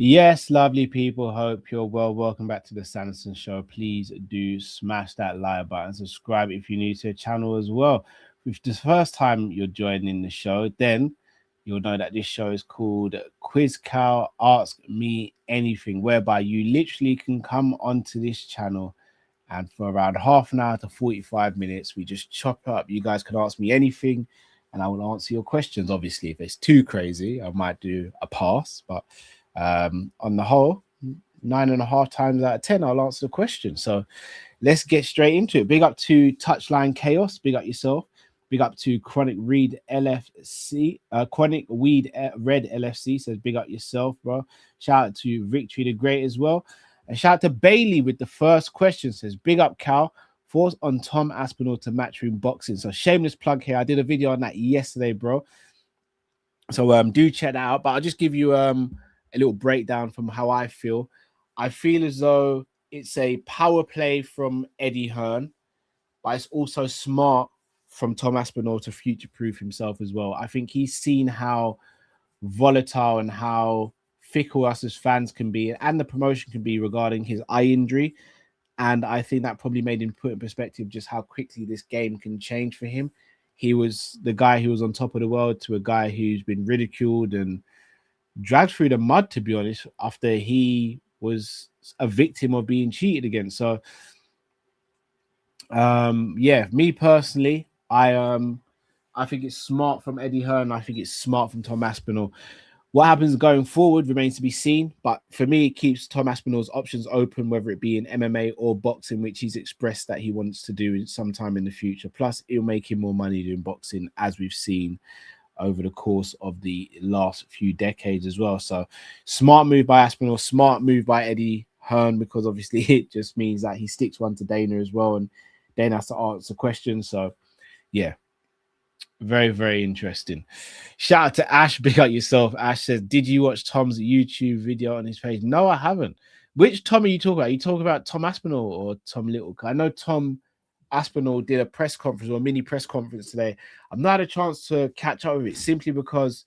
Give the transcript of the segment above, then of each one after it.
Yes, lovely people. Hope you're well. Welcome back to the Sanderson Show. Please do smash that like button, subscribe if you're new to the channel as well. If this first time you're joining the show, then you'll know that this show is called Quiz Cow Ask Me Anything, whereby you literally can come onto this channel and for around half an hour to 45 minutes, we just chop up. You guys can ask me anything and I will answer your questions. Obviously, if it's too crazy, I might do a pass, but on the whole, 9.5 times out of 10, I'll answer the question. So let's get straight into it. Big up to Touchline Chaos. Big up yourself. Big up to Chronic Reed LFC. Chronic Weed Red LFC says big up yourself, bro. Shout out to Victory the Great as well. And shout out to Bailey with the first question. Says big up Cal. Force on Tom Aspinall to matchroom boxing. So shameless plug here. I did a video on that yesterday, bro. So do check that out. But I'll just give you a little breakdown from how I feel. I feel as though it's a power play from Eddie Hearn, but it's also smart from Tom Aspinall to future-proof himself as well. I think he's seen how volatile and how fickle us as fans can be and the promotion can be regarding his eye injury. And I think that probably made him put in perspective just how quickly this game can change for him. He was the guy who was on top of the world to a guy who's been ridiculed and dragged through the mud, to be honest, after he was a victim of being cheated against. So, yeah, me personally, I think it's smart from Eddie Hearn. I think it's smart from Tom Aspinall. What happens going forward remains to be seen. But for me, it keeps Tom Aspinall's options open, whether it be in MMA or boxing, which he's expressed that he wants to do sometime in the future. Plus, it'll make him more money doing boxing, as we've seen over the course of the last few decades as well. So smart move by Aspinall, smart move by Eddie Hearn, because obviously it just means that he sticks one to Dana as well, and Dana has to answer questions. So yeah, very, very interesting. Shout out to Ash. Big up yourself. Ash says, did you watch Tom's YouTube video on his page? No, I haven't. Which Tom are you talking about? Are you talking about Tom Aspinall or Tom Little? I know Tom Aspinall did a press conference or a mini press conference today. I've not had a chance to catch up with it simply because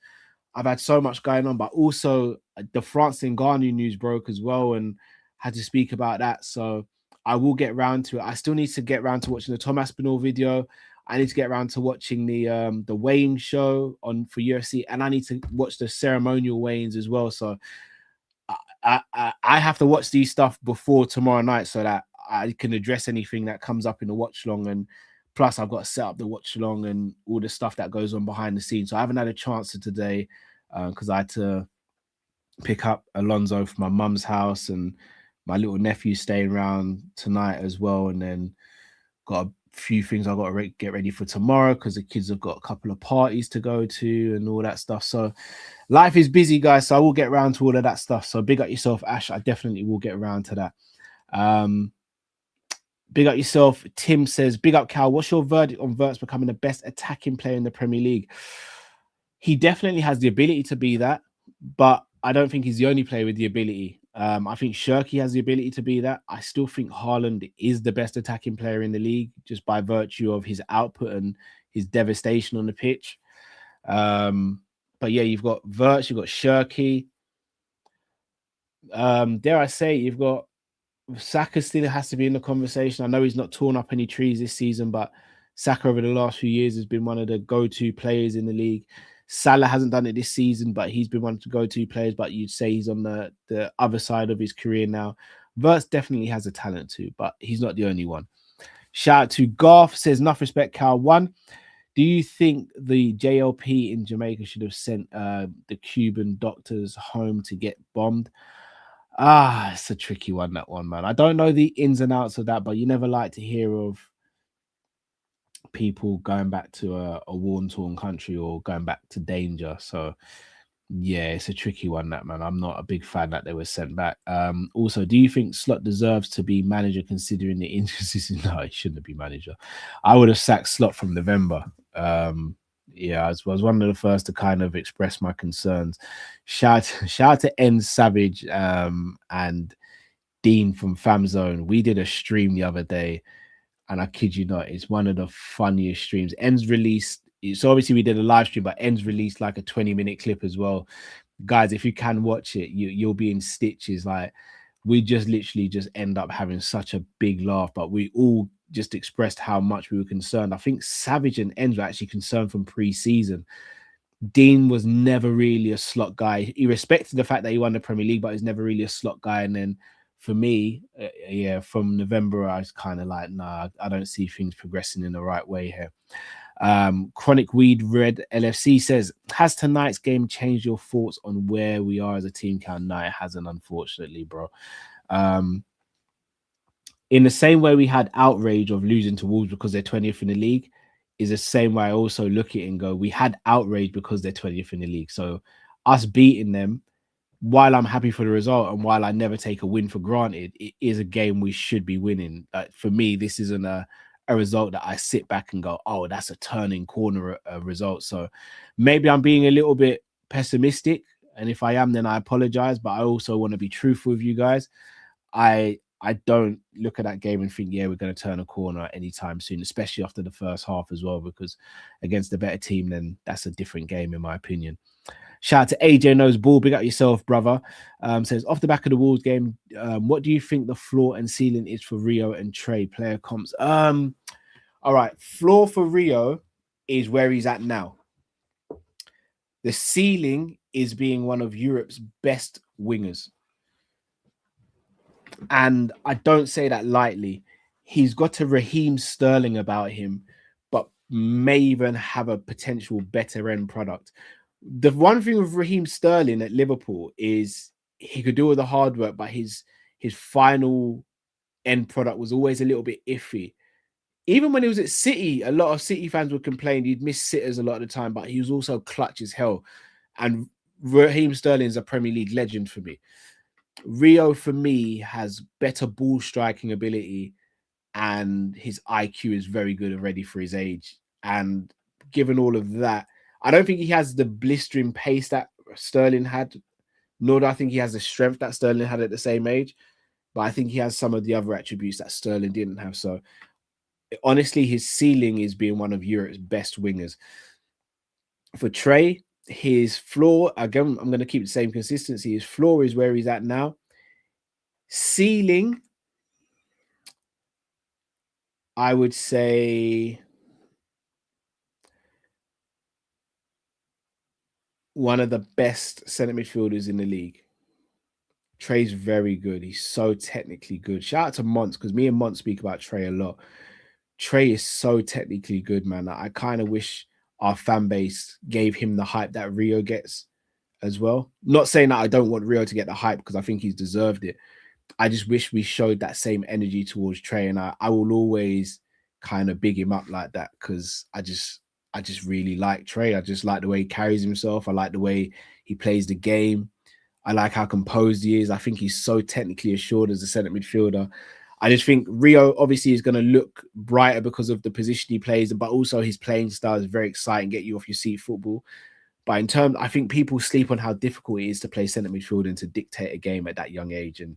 I've had so much going on, but also the France and Ngannou news broke as well and had to speak about that. So I will get round to it. I still need to get round to watching the Tom Aspinall video. I need to get around to watching the weighing show on for UFC, and I need to watch the ceremonial weigh-ins as well. So I have to watch these stuff before tomorrow night so that I can address anything that comes up in the watch along, and plus I've got to set up the watch along and all the stuff that goes on behind the scenes. So I haven't had a chance to today because I had to pick up Alonso from my mum's house, and my little nephew staying around tonight as well, and then got a few things I've got to get ready for tomorrow because the kids have got a couple of parties to go to and all that stuff. So life is busy, guys. So I will get around to all of that stuff. So big up yourself, Ash. I definitely will get around to that. Big up yourself. Tim says, big up Cal. What's your verdict on Wirtz becoming the best attacking player in the Premier League? He definitely has the ability to be that, but I don't think he's the only player with the ability. I think Shirky has the ability to be that. I still think Haaland is the best attacking player in the league just by virtue of his output and his devastation on the pitch. But yeah, you've got Wirtz, you've got Shirky. Dare I say, you've got Saka still has to be in the conversation. I know he's not torn up any trees this season, but Saka over the last few years has been one of the go-to players in the league. Salah hasn't done it this season, but he's been one of the go-to players, but you'd say he's on the other side of his career now. Wirtz definitely has a talent too, but he's not the only one. Shout out to Garth, says, enough respect, Cal. One, do you think the JLP in Jamaica should have sent the Cuban doctors home to get bombed? It's a tricky one, that one, man. I don't know the ins and outs of that, but you never like to hear of people going back to a war-torn country or going back to danger. So yeah, it's a tricky one, that, man. I'm not a big fan that they were sent back. Also, do you think Slot deserves to be manager considering the inconsistency? No, he shouldn't be manager. I would have sacked Slot from November. Yeah, I was one of the first to kind of express my concerns. Shout out to N Savage and Dean from FamZone. We did a stream the other day, and I kid you not, it's one of the funniest streams. N's released, so obviously we did a live stream, but N's released like a 20-minute clip as well. guys, if you can watch it, you'll be in stitches. Like, we just literally just end up having such a big laugh, but we all just expressed how much we were concerned. I think Savage and Enz were actually concerned from pre-season. Dean was never really a slot guy. He respected the fact that he won the Premier League, but he's never really a slot guy. And then for me, yeah, from November, I was kind of like, nah, I don't see things progressing in the right way here. Chronic Weed Red LFC says, has tonight's game changed your thoughts on where we are as a team count? No, it hasn't, unfortunately, bro. In the same way we had outrage of losing to Wolves because they're 20th in the league, is the same way I also look at it and go, we had outrage because they're 20th in the league. So us beating them, while I'm happy for the result and while I never take a win for granted, it is a game we should be winning. For me, this isn't a result that I sit back and go, oh, that's a turning corner result. So maybe I'm being a little bit pessimistic. And if I am, then I apologize. But I also want to be truthful with you guys. I don't look at that game and think, yeah, we're going to turn a corner anytime soon, especially after the first half as well, because against a better team, then that's a different game, in my opinion. Shout out to AJ Knows Ball. Big up yourself, brother. Says, off the back of the Wolves game, what do you think the floor and ceiling is for Rio and Trey player comps? All right. Floor for Rio is where he's at now. The ceiling is being one of Europe's best wingers. And I don't say that lightly. He's got a Raheem Sterling about him, but may even have a potential better end product. The one thing with Raheem Sterling at Liverpool is he could do all the hard work, but his final end product was always a little bit iffy. Even when he was at City, a lot of City fans would complain he'd miss sitters a lot of the time, but he was also clutch as hell. And Raheem Sterling's a Premier League legend for me. Rio, for me, has better ball striking ability, and his IQ is very good already for his age. And given all of that, I don't think he has the blistering pace that Sterling had, nor do I think he has the strength that Sterling had at the same age. But I think he has some of the other attributes that Sterling didn't have. So honestly, his ceiling is being one of Europe's best wingers. For Trey, his floor, again, I'm going to keep the same consistency. His floor is where he's at now. Ceiling, I would say one of the best centre midfielders in the league. Trey's very good. He's so technically good. Shout out to Mont, because me and Mont speak about Trey a lot. Trey is so technically good, man. I kind of wish our fan base gave him the hype that Rio gets as well. Not saying that I don't want Rio to get the hype, because I think he's deserved it. I just wish we showed that same energy towards Trey, and I will always kind of big him up like that, because I just really like Trey. I just like the way he carries himself. I like the way he plays the game. I like how composed he is. I think he's so technically assured as a centre midfielder. I just think Rio obviously is going to look brighter because of the position he plays, but also his playing style is very exciting, get you off your seat football. But in terms, I think people sleep on how difficult it is to play centre midfield and to dictate a game at that young age. And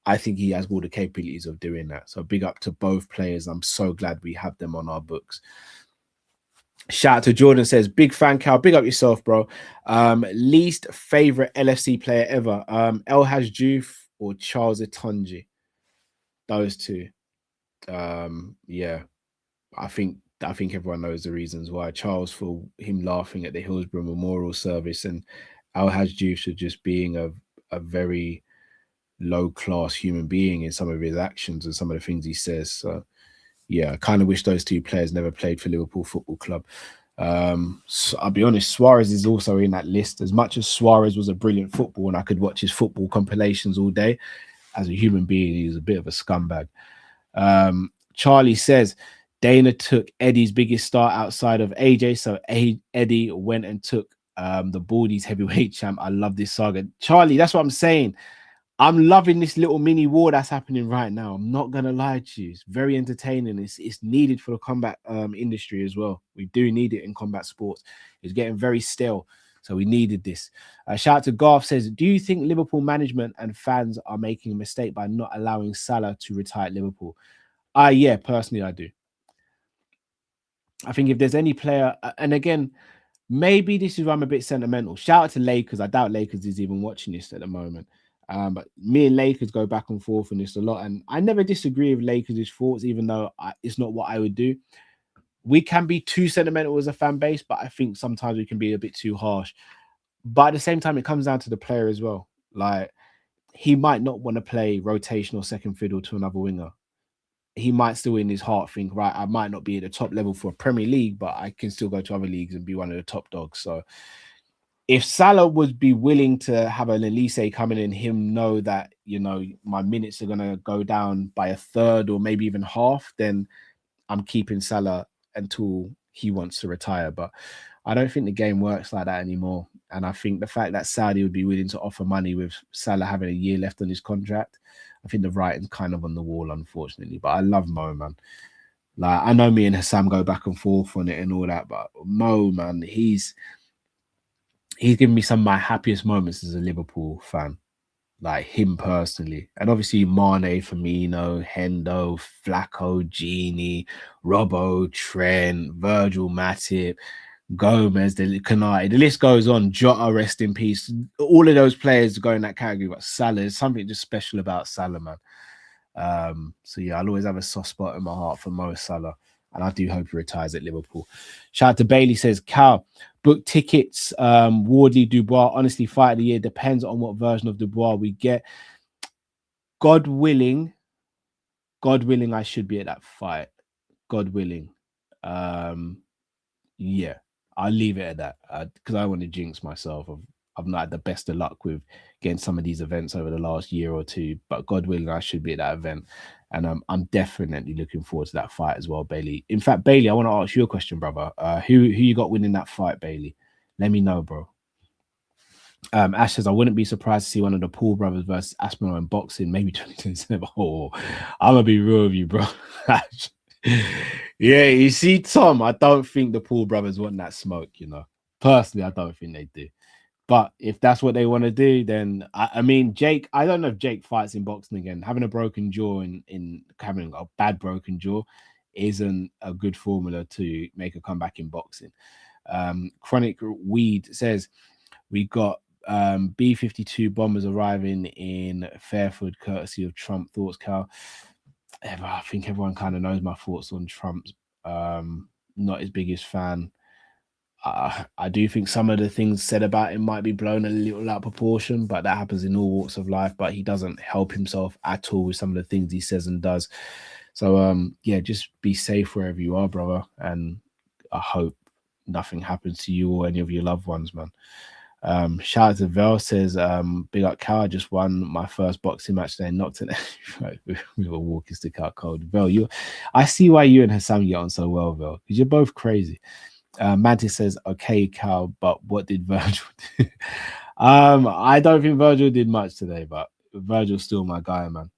I think he has all the capabilities of doing that. So big up to both players. I'm so glad we have them on our books. Shout out to Jordan, says, big fan, Cal. Big up yourself, bro. Least favorite LFC player ever. El Hadj Diouf or Charles Etonji. Those two. Yeah. I think everyone knows the reasons why. Charles, for him laughing at the Hillsborough Memorial Service, and El Hadj Diouf for just being a very low-class human being in some of his actions and some of the things he says. So yeah, I kind of wish those two players never played for Liverpool Football Club. So I'll be honest, Suarez is also in that list. As much as Suarez was a brilliant football and I could watch his football compilations all day, as a human being, he's a bit of a scumbag. Charlie says, Dana took Eddie's biggest star outside of AJ, so Eddie went and took the Baldies heavyweight champ. I love this saga. Charlie, that's what I'm saying. I'm loving this little mini war that's happening right now. I'm not going to lie to you. It's very entertaining. It's needed for the combat industry as well. We do need it in combat sports. It's getting very stale, so we needed this. Shout out to Garth, says, do you think Liverpool management and fans are making a mistake by not allowing Salah to retire at Liverpool? Yeah, personally, I do. I think if there's any player, and again, maybe this is where I'm a bit sentimental. Shout out to Lakers. I doubt Lakers is even watching this at the moment. But me and Lakers go back and forth on this a lot. And I never disagree with Lakers' thoughts, even though it's not what I would do. We can be too sentimental as a fan base, but I think sometimes we can be a bit too harsh. But at the same time, it comes down to the player as well. Like, he might not want to play rotational second fiddle to another winger. He might still in his heart think, right, I might not be at the top level for a Premier League, but I can still go to other leagues and be one of the top dogs. So if Salah would be willing to have an Elise come in and him know that, you know, my minutes are going to go down by a third or maybe even half, then I'm keeping Salah until he wants to retire. But I don't think the game works like that anymore. And I think the fact that Saudi would be willing to offer money with Salah having a year left on his contract, I think the writing's kind of on the wall, unfortunately. But I love Mo, man. Like, I know me and Hassam go back and forth on it and all that, but Mo, man, he's given me some of my happiest moments as a Liverpool fan. Like, him personally. And obviously Mane, Firmino, Hendo, Flacco, Genie, Robbo, Trent, Virgil, Matip, Gomez, Canate, the list goes on. Jota, rest in peace. All of those players go in that category, but Salah is something just special about Salah, man. So yeah, I'll always have a soft spot in my heart for Mo Salah, and I do hope he retires at Liverpool. Shout out to Bailey, says, Cal, book tickets, Wardley, Dubois. Honestly, fight of the year depends on what version of Dubois we get. God willing, I should be at that fight. God willing. Yeah, I'll leave it at that because I want to jinx myself. I've not had the best of luck with getting some of these events over the last year or two, but God willing, I should be at that event. And I'm definitely looking forward to that fight as well, Bailey. In fact, Bailey, I want to ask you a question, brother. Who you got winning that fight, Bailey? Let me know, bro. Ash says, I wouldn't be surprised to see one of the Paul brothers versus Aspinall in boxing, maybe 2027. Oh, I'm going to be real with you, bro. Yeah, you see, Tom, I don't think the Paul brothers want that smoke, you know. Personally, I don't think they do. But if that's what they want to do, then I mean, Jake, I don't know if Jake fights in boxing again. Having a broken jaw in having a bad broken jaw isn't a good formula to make a comeback in boxing. Chronic Weed says, we got B-52 bombers arriving in Fairford, courtesy of Trump. Thoughts, Cal? I think everyone kind of knows my thoughts on Trump. Not his biggest fan. I do think some of the things said about him might be blown a little out of proportion, but that happens in all walks of life. But he doesn't help himself at all with some of the things he says and does. So, yeah, just be safe wherever you are, brother. And I hope nothing happens to you or any of your loved ones, man. Shout out to Vel, says, big up Cal, I just won my first boxing match today, knocked it. We were walking stick out cold. Vel, I see why you and Hassam get on so well, Vel, because you're both crazy. Mantis says, okay, Cal, but what did Virgil do? I don't think Virgil did much today, but Virgil's still my guy, man.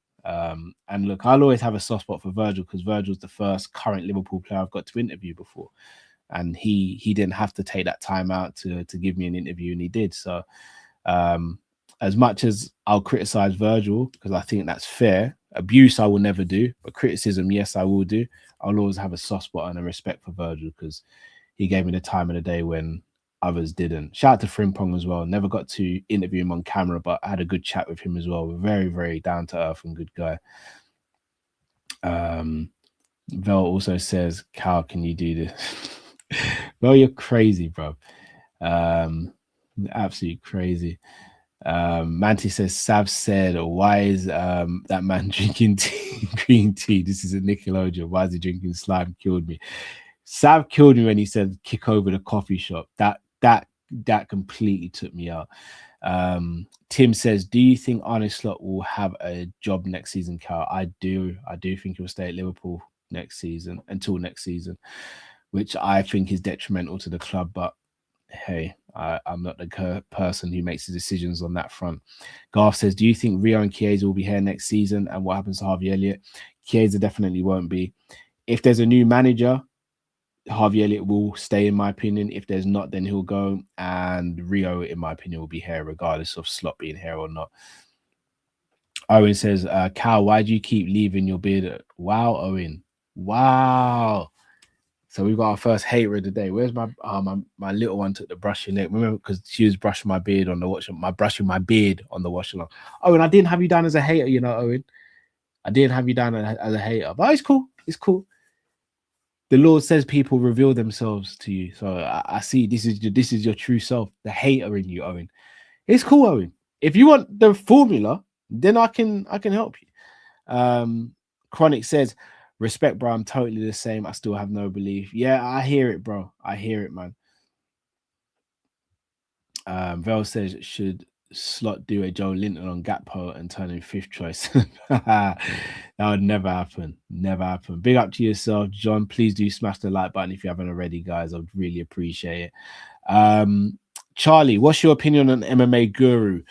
And look, I'll always have a soft spot for Virgil because Virgil's the first current Liverpool player I've got to interview before. And he didn't have to take that time out to give me an interview, and he did. So as much as I'll criticize Virgil, because I think that's fair, abuse I will never do, but criticism, yes, I will do. I'll always have a soft spot and a respect for Virgil because he gave me the time of the day when others didn't. Shout out to Frimpong as well. Never got to interview him on camera, but I had a good chat with him as well. Very, very down to earth and good guy. Vel also says, Cal, can you do this? Well, you're crazy, bro. Absolutely crazy. Manti says, Sav said, why is that man drinking green tea? This is a Nickelodeon. Why is he drinking slime? Killed me. Sav killed me when he said kick over the coffee shop. That completely took me out. Tim says, do you think Arne Slot will have a job next season, Cal? I do think he'll stay at Liverpool next season, until next season, which I think is detrimental to the club. But hey, I'm not the person who makes the decisions on that front. Garth says, do you think Rio and Chiesa will be here next season? And what happens to Harvey Elliott? Chiesa definitely won't be. If there's a new manager, Harvey Elliott will stay, in my opinion. If there's not, then he'll go. And Rio, in my opinion, will be here regardless of Slot being here or not. Owen says, Cal, why do you keep leaving your beard? Wow, Owen. Wow. So we've got our first hater of the day. Where's my my little one took the brushing neck? Remember, because she was brushing my beard on the watch, brushing my beard on the wash along. Oh, and I didn't have you down as a hater, you know, Owen. I didn't have you down as a hater, but it's cool. It's cool. The Lord says people reveal themselves to you. So I see this is your true self, the hater in you, Owen. It's cool, Owen. If you want the formula, then I can help you. Chronic says, respect, bro. I'm totally the same. I still have no belief. Yeah, I hear it, bro. I hear it, man. Vel says, should Slot do a Joe Linton on Gakpo and turn him fifth choice? That would never happen. Never happen. Big up to yourself, John. Please do smash the like button if you haven't already, guys. I'd really appreciate it. Charlie, what's your opinion on MMA Guru?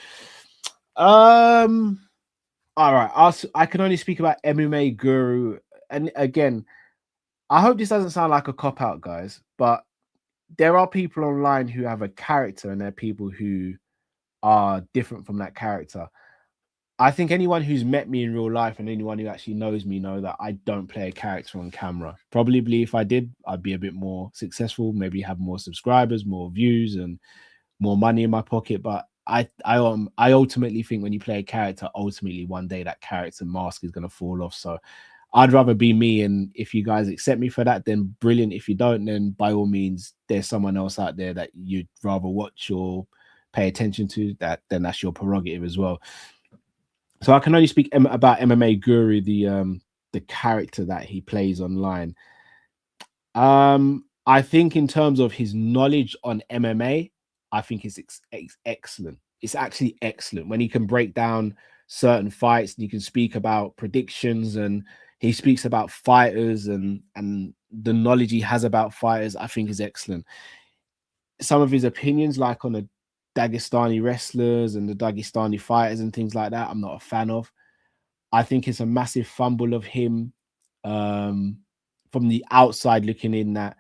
All right. I can only speak about MMA Guru. And again, I hope this doesn't sound like a cop-out, guys, but there are people online who have a character and there are people who are different from that character. I think anyone who's met me in real life and anyone who actually knows me know that I don't play a character on camera. Probably if I did, I'd be a bit more successful, maybe have more subscribers, more views, and more money in my pocket. But I ultimately think when you play a character, ultimately one day that character mask is going to fall off. So I'd rather be me. And if you guys accept me for that, then brilliant. If you don't, then by all means, there's someone else out there that you'd rather watch or pay attention to, then that's your prerogative as well. So I can only speak about MMA Guru, the character that he plays online. I think in terms of his knowledge on MMA, I think it's excellent. It's actually excellent when he can break down certain fights and you can speak about predictions and he speaks about fighters and the knowledge he has about fighters, I think is excellent. Some of his opinions, like on the Dagestani wrestlers and the Dagestani fighters and things like that, I'm not a fan of. I think it's a massive fumble of him from the outside looking in that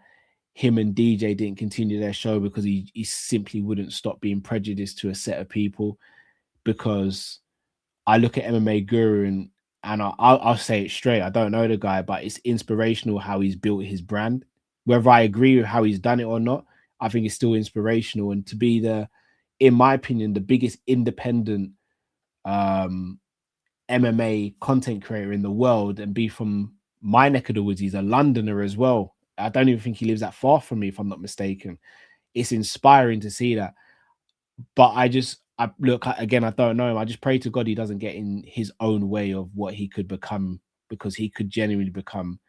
him and DJ didn't continue their show because he simply wouldn't stop being prejudiced to a set of people. Because I look at MMA Guru and I'll say it straight. I don't know the guy, but it's inspirational how he's built his brand. Whether I agree with how he's done it or not, I think it's still inspirational. And to be in my opinion, the biggest independent MMA content creator in the world and be from my neck of the woods. He's a Londoner as well. I don't even think he lives that far from me, if I'm not mistaken. It's inspiring to see that. But I look, again, I don't know him. I just pray to God he doesn't get in his own way of what he could become, because he could genuinely become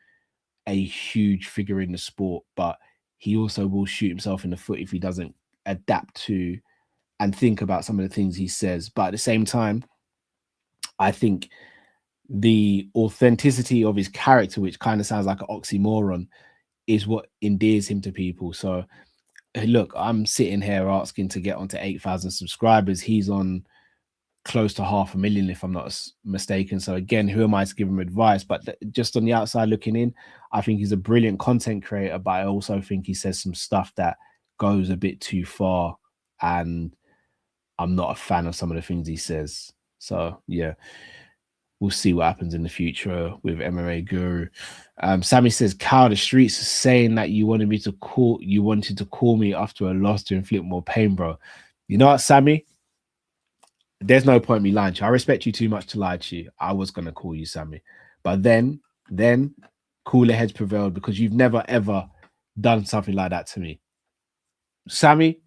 a huge figure in the sport. But he also will shoot himself in the foot if he doesn't adapt to and think about some of the things he says. But at the same time, I think the authenticity of his character, which kind of sounds like an oxymoron, is what endears him to people. So look, I'm sitting here asking to get onto 8,000 subscribers. He's on close to 500,000, if I'm not mistaken. So again, who am I to give him advice? But just on the outside looking in, I think he's a brilliant content creator, but I also think he says some stuff that goes a bit too far, and I'm not a fan of some of the things he says. So yeah, we'll see what happens in the future with MMA Guru. Sammy says, Cow, the streets are saying that you wanted to call me after a loss to inflict more pain, bro. You know what, Sammy? There's no point me lying to you. I respect you too much to lie to you. I was gonna call you Sammy. But then cooler heads prevailed, because you've never ever done something like that to me. Sammy,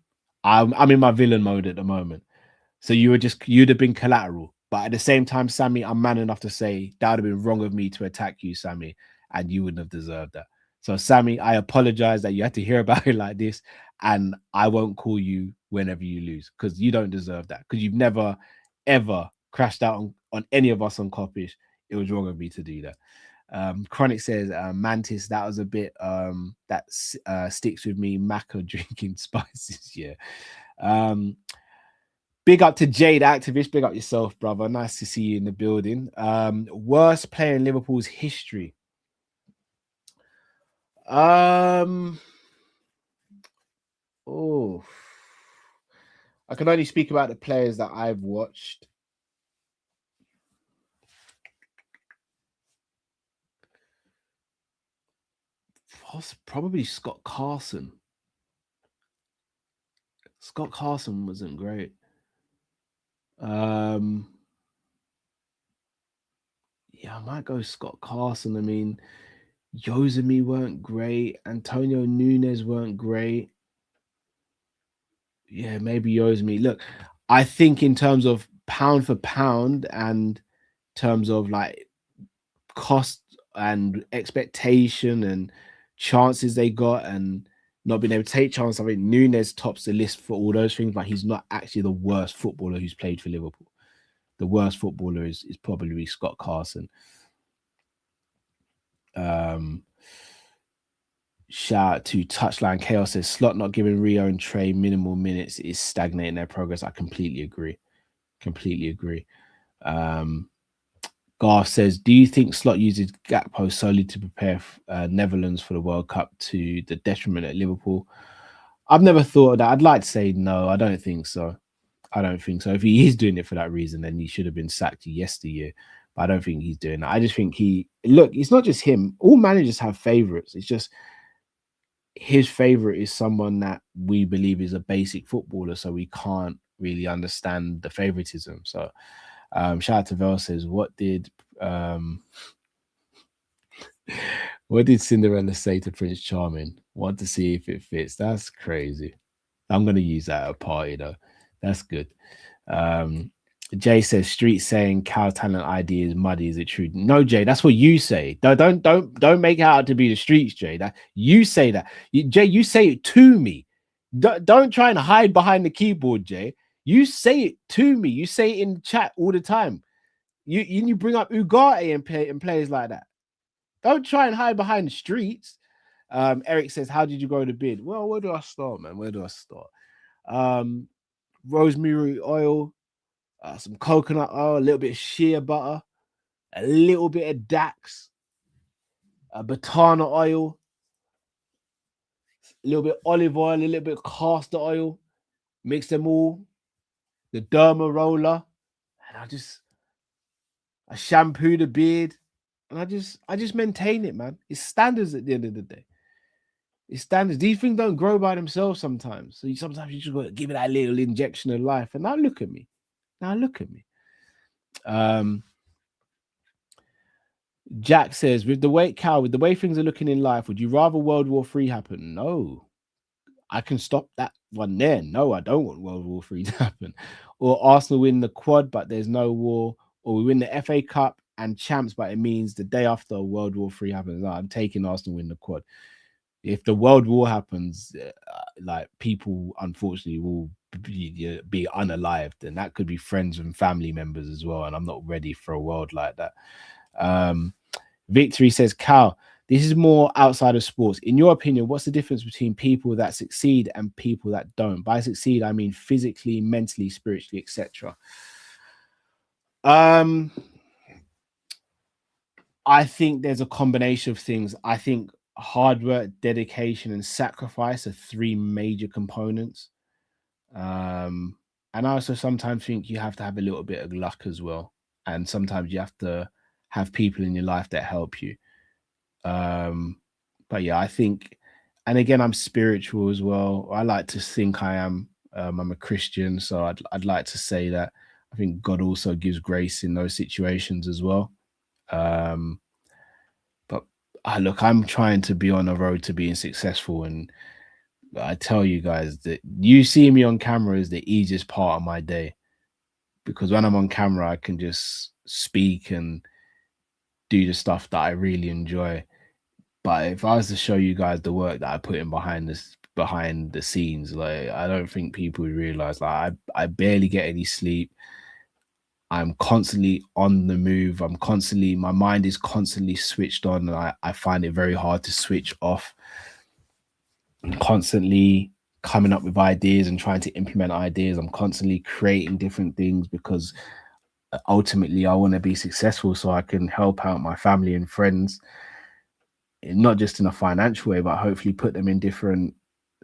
I'm in my villain mode at the moment. So you'd have been collateral. But at the same time, Sammy, I'm man enough to say that would have been wrong of me to attack you, Sammy, and you wouldn't have deserved that. So, Sammy, I apologize that you had to hear about it like this, and I won't call you whenever you lose, because you don't deserve that, because you've never, ever crashed out on any of us on Coppish. It was wrong of me to do that. Chronic says, Mantis, that was a bit that sticks with me. Macca drinking spices. Yeah. Big up to Jade Activist. Big up yourself, brother. Nice to see you in the building. Worst player in Liverpool's history. Oh, I can only speak about the players that I've watched. Probably Scott Carson. Scott Carson wasn't great. Yeah, I might go Scott Carson. I mean, Yozami weren't great. Antonio Nunes weren't great. Yeah, maybe Yozami. Look, I think in terms of pound for pound and terms of like cost and expectation and chances they got and not being able to take chances, I think Nunes tops the list for all those things, but he's not actually the worst footballer who's played for Liverpool. The worst footballer is probably Scott Carson. Shout out to Touchline Chaos says Slot not giving Rio and Trey minimal minutes is stagnating their progress. I completely agree. Completely agree. Garth says, do you think Slot uses Gakpo solely to prepare Netherlands for the World Cup to the detriment at Liverpool? I've never thought of that. I'd like to say no. I don't think so. I don't think so. If he is doing it for that reason, then he should have been sacked yesteryear. But I don't think he's doing that. I just think it's not just him. All managers have favorites. It's just his favorite is someone that we believe is a basic footballer, so we can't really understand the favoritism. So shout out to Vel says, what did Cinderella say to Prince Charming? Want to see if it fits. That's crazy. I'm going to use that at a party though. That's good. Jay says street saying cow talent ID is muddy. Is it true? No, Jay, that's what you say. Don't make it out to be the streets, Jay. That you say that. Jay, you say it to me. Don't try and hide behind the keyboard, Jay. You say it to me. You say it in the chat all the time. You bring up Ugarte and players like that. Don't try and hide behind the streets. Eric says, how did you grow the beard? Well, where do I start, man? Where do I start? Rosemary oil, some coconut oil, a little bit of shea butter, a little bit of Dax, a batana oil, a little bit of olive oil, a little bit of castor oil, mix them all, the derma roller, and I shampoo the beard, and I just maintain it, man. It's standards at the end of the day. It's standards. These things don't grow by themselves sometimes. So sometimes you just got to give it that little injection of life. And now look at me. Jack says, with the way things are looking in life, would you rather World War III happen? No. I can stop that one there. No, I don't want World War III to happen. Or Arsenal win the quad, but there's no war. Or we win the FA Cup and champs, but it means the day after World War III happens. No, I'm taking Arsenal win the quad. If the world war happens, like people unfortunately will be unalived, and that could be friends and family members as well. And I'm not ready for a world like that. Victory says, Cal, this is more outside of sports. In your opinion, what's the difference between people that succeed and people that don't? By succeed, I mean physically, mentally, spiritually, etc. I think there's a combination of things. I think hard work, dedication, and sacrifice are three major components. And I also sometimes think you have to have a little bit of luck as well. And sometimes you have to have people in your life that help you. But yeah, I think, and again, I'm spiritual as well. I like to think I am. I'm a Christian, so I'd like to say that I think God also gives grace in those situations as well. Look, I'm trying to be on the road to being successful, and I tell you guys that you see me on camera is the easiest part of my day, because when I'm on camera, I can just speak and do the stuff that I really enjoy. But if I was to show you guys the work that I put in behind the scenes, like, I don't think people would realize, like, I barely get any sleep. I'm constantly on the move. My mind is constantly switched on, and I find it very hard to switch off. I'm constantly coming up with ideas and trying to implement ideas. I'm constantly creating different things because ultimately I want to be successful so I can help out my family and friends, not just in a financial way, but hopefully put them in different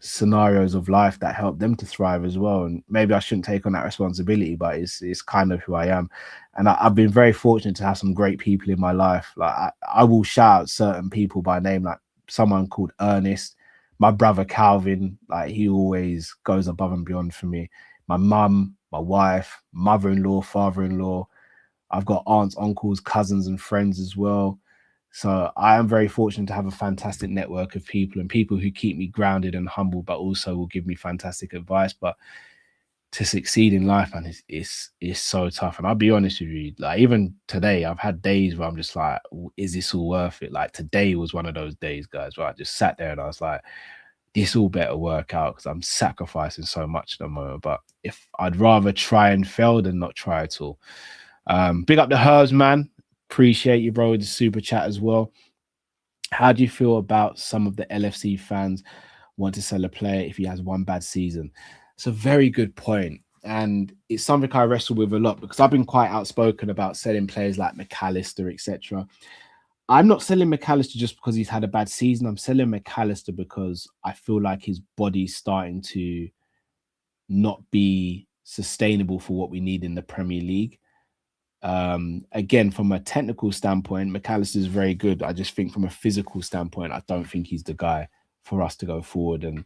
scenarios of life that help them to thrive as well. And maybe I shouldn't take on that responsibility, but it's kind of who I am. And I've been very fortunate to have some great people in my life. Like I will shout out certain people by name, like someone called Ernest, my brother Calvin, like he always goes above and beyond for me. My mum, my wife, mother-in-law, father-in-law. I've got aunts, uncles, cousins, and friends as well. So I am very fortunate to have a fantastic network of people and people who keep me grounded and humble, but also will give me fantastic advice. But to succeed in life, man, it's so tough. And I'll be honest with you, like even today, I've had days where I'm just like, is this all worth it? Like today was one of those days, guys, where I just sat there and I was like, this all better work out because I'm sacrificing so much at the moment. But if I'd rather try and fail than not try at all. Big up the Herbs, man. Appreciate you, bro, with the super chat as well. How do you feel about some of the LFC fans want to sell a player if he has one bad season? It's a very good point. And it's something I wrestle with a lot because I've been quite outspoken about selling players like McAllister, etc. I'm not selling McAllister just because he's had a bad season. I'm selling McAllister because I feel like his body's starting to not be sustainable for what we need in the Premier League. Again, from a technical standpoint, McAllister is very good. I just think from a physical standpoint, I don't think he's the guy for us to go forward. And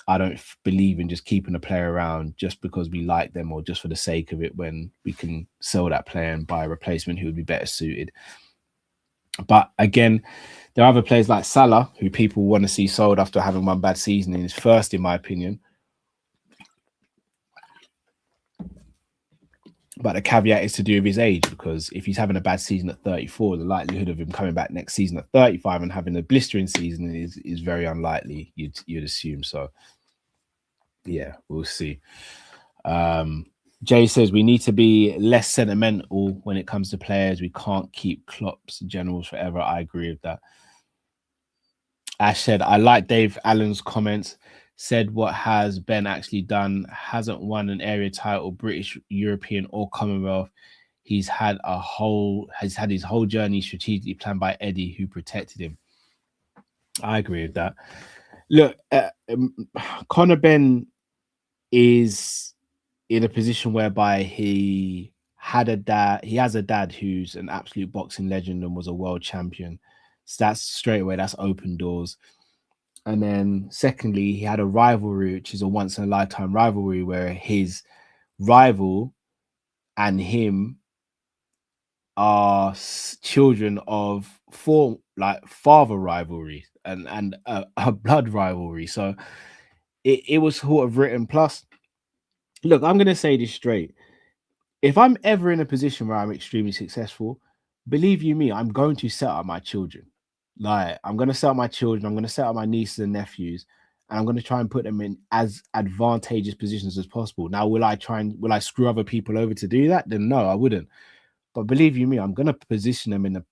I don't believe in just keeping a player around just because we like them or just for the sake of it when we can sell that player and buy a replacement who would be better suited. But again, there are other players like Salah who people want to see sold after having one bad season in his first, in my opinion. But the caveat is to do with his age, because if he's having a bad season at 34, the likelihood of him coming back next season at 35 and having a blistering season is very unlikely, you'd assume. So, yeah, we'll see. Jay says we need to be less sentimental when it comes to players. We can't keep Klopp's generals forever. I agree with that. Ash said, I like Dave Allen's comments. Said what has Ben actually done? Hasn't won an area title, British, European, or Commonwealth. He's had his whole journey strategically planned by Eddie, who protected him. I agree with that. Look, Conor Benn is in a position whereby he has a dad who's an absolute boxing legend and was a world champion. So that's straight away, that's open doors. And then secondly, he had a rivalry, which is a once in a lifetime rivalry, where his rival and him are children of father rivalry and a blood rivalry. So it was sort of written. Plus, look, I'm going to say this straight. If I'm ever in a position where I'm extremely successful, believe you me, I'm going to set up my children. Like, I'm going to set up my children, I'm going to set up my nieces and nephews, and I'm going to try and put them in as advantageous positions as possible. Now, will I screw other people over to do that? Then no, I wouldn't. But believe you me, I'm going to position them in a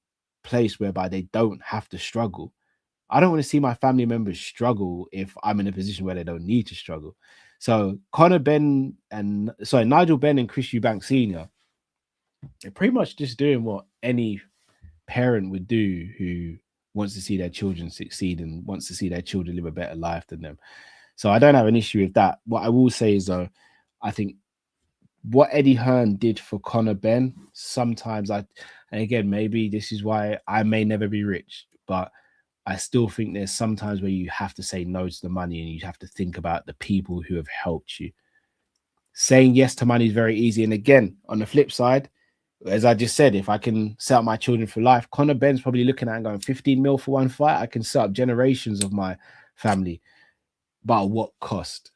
place whereby they don't have to struggle. I don't want to see my family members struggle if I'm in a position where they don't need to struggle. So Nigel Benn and Chris Eubanks Sr., they're pretty much just doing what any parent would do who wants to see their children succeed and wants to see their children live a better life than them. So I don't have an issue with that. What I will say is, though, I think what Eddie Hearn did for Conor Benn, sometimes and again, maybe this is why I may never be rich, but I still think there's sometimes where you have to say no to the money and you have to think about the people who have helped you. Saying yes to money is very easy. And again, on the flip side, as I just said, if I can set up my children for life, Conor Benn's probably looking at and going 15 mil for one fight. I can set up generations of my family. But at what cost?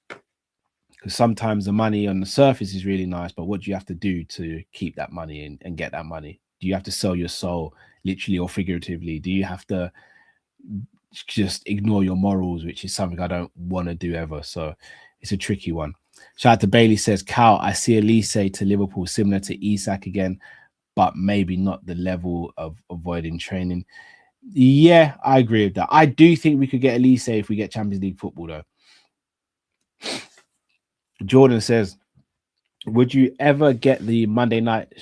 Because sometimes the money on the surface is really nice, but what do you have to do to keep that money and get that money? Do you have to sell your soul, literally or figuratively? Do you have to just ignore your morals, which is something I don't want to do ever? So it's a tricky one. Shout out to Bailey, says, Cal, I see Elise to Liverpool similar to Isak again, but maybe not the level of avoiding training. Yeah, I agree with that. I do think we could get Elise if we get Champions League football, though. Jordan says, would you ever get the Monday night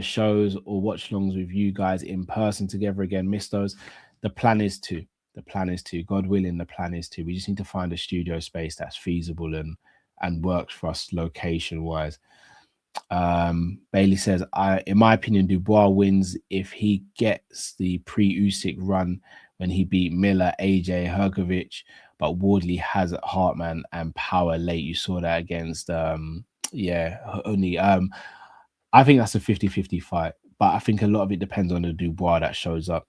shows or watch-alongs with you guys in person together again? Miss those? The plan is to. God willing, the plan is to. We just need to find a studio space that's feasible and works for us location-wise. Bailey says, in my opinion, Dubois wins if he gets the pre-Usyk run when he beat Miller, AJ, Hergovich, but Wardley has Hartman and power late. You saw that against only I think that's a 50-50 fight, but I think a lot of it depends on the Dubois that shows up.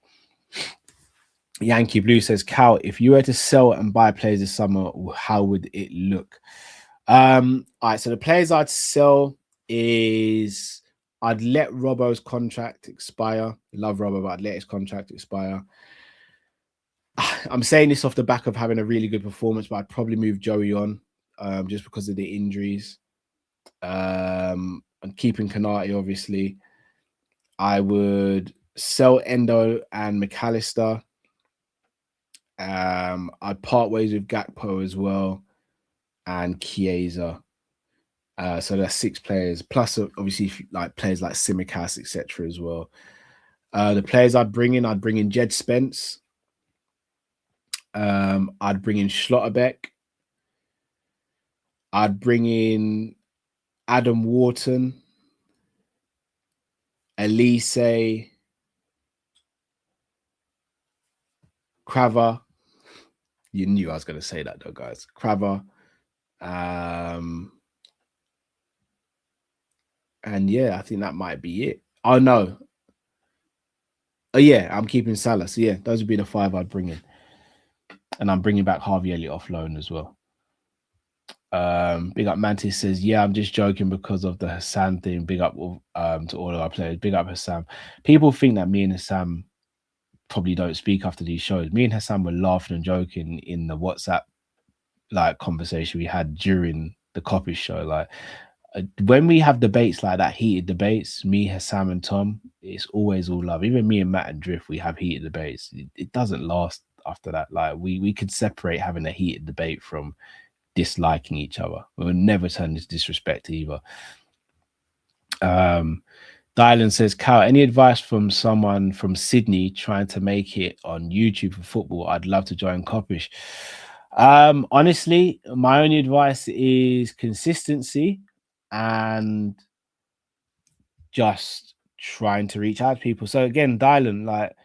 Yankee Blue says, Cal, if you were to sell and buy players this summer, how would it look? All right, so the players I'd sell is I'd let Robbo's contract expire. Love Robbo, but I'd let his contract expire. I'm saying this off the back of having a really good performance, but I'd probably move Joey on just because of the injuries. And keeping Kanate, obviously. I would sell Endo and McAllister. I'd part ways with Gakpo as well and Chiesa. So that's 6 players, plus obviously like players like Simicast, etc. as well. The players I'd bring in Jed Spence. I'd bring in Schlotterbeck. I'd bring in Adam Wharton, Elise, Craver. You knew I was going to say that though, guys. Craver. And yeah, I think that might be it. Oh, no. Oh, yeah, I'm keeping Salah. So yeah, those would be the 5 I'd bring in. And I'm bringing back Harvey Elliott off loan as well. Big up Mantis says, yeah, I'm just joking because of the Hassan thing. Big up to all of our players. Big up Hassan. People think that me and Hassan probably don't speak after these shows. Me and Hassan were laughing and joking in the WhatsApp like conversation we had during the Coppish show. Like when we have debates like that, heated debates, me, Hassan and Tom, it's always all love. Even me and Matt and Drift, we have heated debates. It doesn't last after that. Like we could separate having a heated debate from disliking each other. We would never turn into disrespect either. Dylan says, Cal, any advice from someone from Sydney trying to make it on YouTube for football? I'd love to join Coppish. Honestly, my only advice is consistency and just trying to reach out to people. So again, Dylan, like,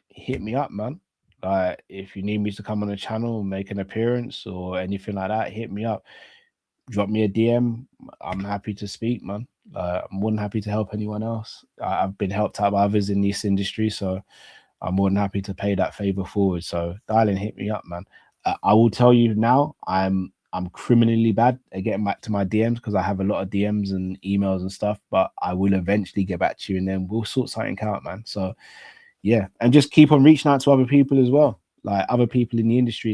hit me up, man. Like, if you need me to come on the channel, make an appearance or anything like that, hit me up. Drop me a DM. I'm happy to speak, man. I'm more than happy to help anyone else. I've been helped out by others in this industry, so I'm more than happy to pay that favor forward. So, darling, hit me up, man. I will tell you now, I'm criminally bad at getting back to my DMs because I have a lot of DMs and emails and stuff, but I will eventually get back to you and then we'll sort something out, man. So, yeah, and just keep on reaching out to other people as well. Like other people in the industry,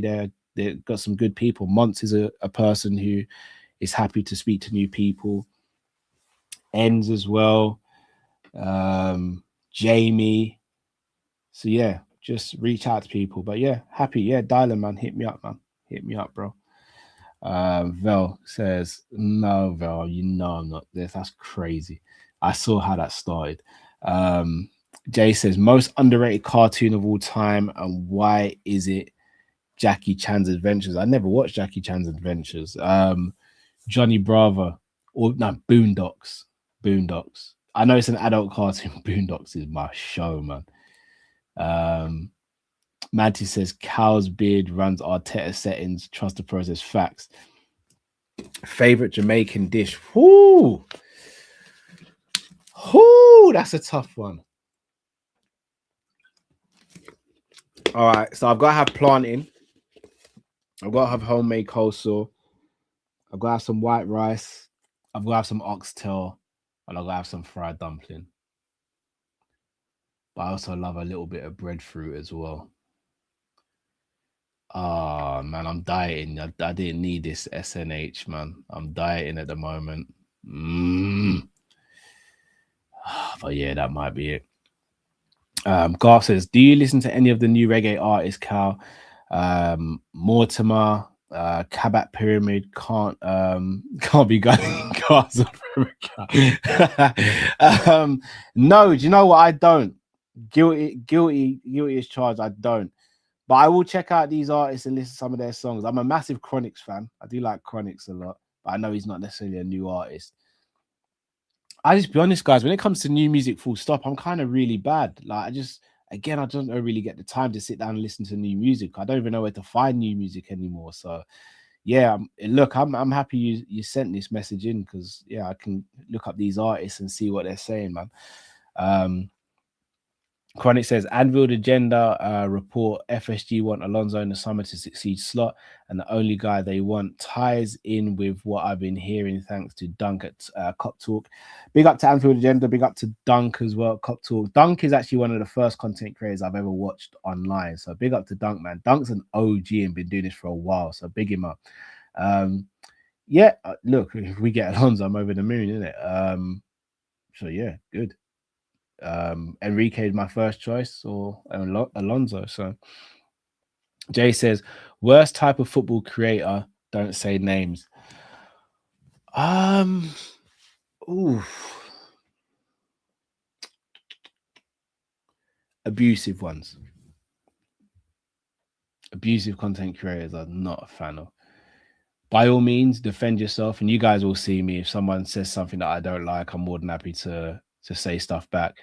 they've got some good people. Monts is a person who is happy to speak to new people. Ends as well. Jamie. So yeah, just reach out to people. But yeah, happy. Yeah, Dylan, man, hit me up, man. Hit me up, bro. Vel says, no, Vel, you know I'm not this. That's crazy. I saw how that started. Jay says, most underrated cartoon of all time, and why is it Jackie Chan's Adventures? I never watched Jackie Chan's Adventures. Johnny Bravo, or no, Boondocks. Boondocks. I know it's an adult cartoon. Boondocks is my show, man. Manti says, Cal's beard runs Arteta settings. Trust the process. Facts. Favorite Jamaican dish. Whoo! Whoo! That's a tough one. All right, so I've got to have plantain. I've got to have homemade coleslaw. I've got to have some white rice. I've got to have some oxtail. And I've got to have some fried dumpling. But I also love a little bit of breadfruit as well. Oh, man, I'm dieting. I didn't need this SNH, man. I'm dieting at the moment. But yeah, that might be it. Garth says, do you listen to any of the new reggae artists, Cal? Mortimer, Kabat Pyramid, can't be going Gaza America. No, do you know what? I don't. Guilty as charged. I don't. But I will check out these artists and listen to some of their songs. I'm a massive Chronix fan. I do like Chronix a lot, but I know he's not necessarily a new artist. I just be honest, guys, when it comes to new music, full stop, I'm kind of really bad. Like, again, I don't really get the time to sit down and listen to new music. I don't even know where to find new music anymore. So yeah, look, I'm happy you sent this message in, because yeah, I can look up these artists and see what they're saying, man. Chronic says Anvil agenda report FSG want Alonso in the summer to succeed Slot, and the only guy they want ties in with what I've been hearing thanks to Dunk at Cop Talk. Big up to Anfield Agenda, big up to Dunk as well. Cop Talk. Dunk is actually one of the first content creators I've ever watched online, so big up to Dunk, man. Dunk's an OG and been doing this for a while, so big him up. Yeah, look, if we get Alonso, I'm over the moon, isn't it? So yeah, good. Enrique is my first choice, or Alonso. So Jay says, worst type of football creator, don't say names. Abusive ones. Abusive content creators I'm not a fan of. By all means, defend yourself, and you guys will see me. If someone says something that I don't like, I'm more than happy to say stuff back.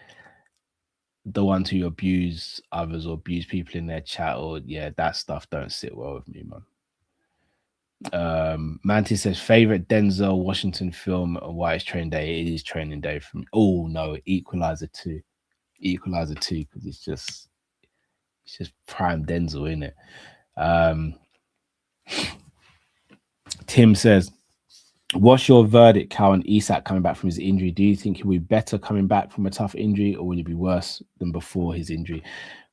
The ones who abuse others or abuse people in their chat, or that stuff don't sit well with me, man. Mantis says favorite Denzel Washington film and why it's Training Day. It is Training Day for me. Oh no, Equalizer 2, because it's just prime Denzel, isn't it? Tim says, what's your verdict, Cal, on Isak coming back from his injury? Do you think he'll be better coming back from a tough injury, or will he be worse than before his injury?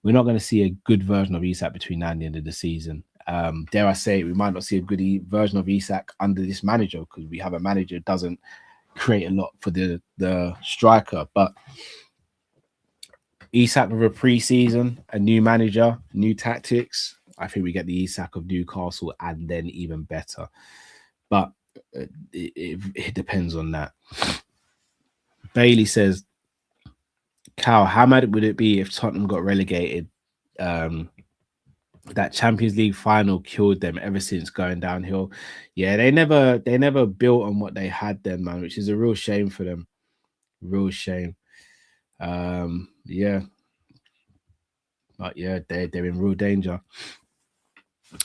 We're not going to see a good version of Isak between now and the end of the season. Dare I say, we might not see a good version of Isak under this manager, because we have a manager that doesn't create a lot for the striker. But Isak with a pre-season, a new manager, new tactics, I think we get the Isak of Newcastle and then even better. But it depends on that. Bailey says, Cal, how mad would it be if Tottenham got relegated? That Champions League final killed them ever since going downhill. Yeah, they never built on what they had then, man, which is a real shame for them. Real shame. Yeah. But yeah, they're in real danger.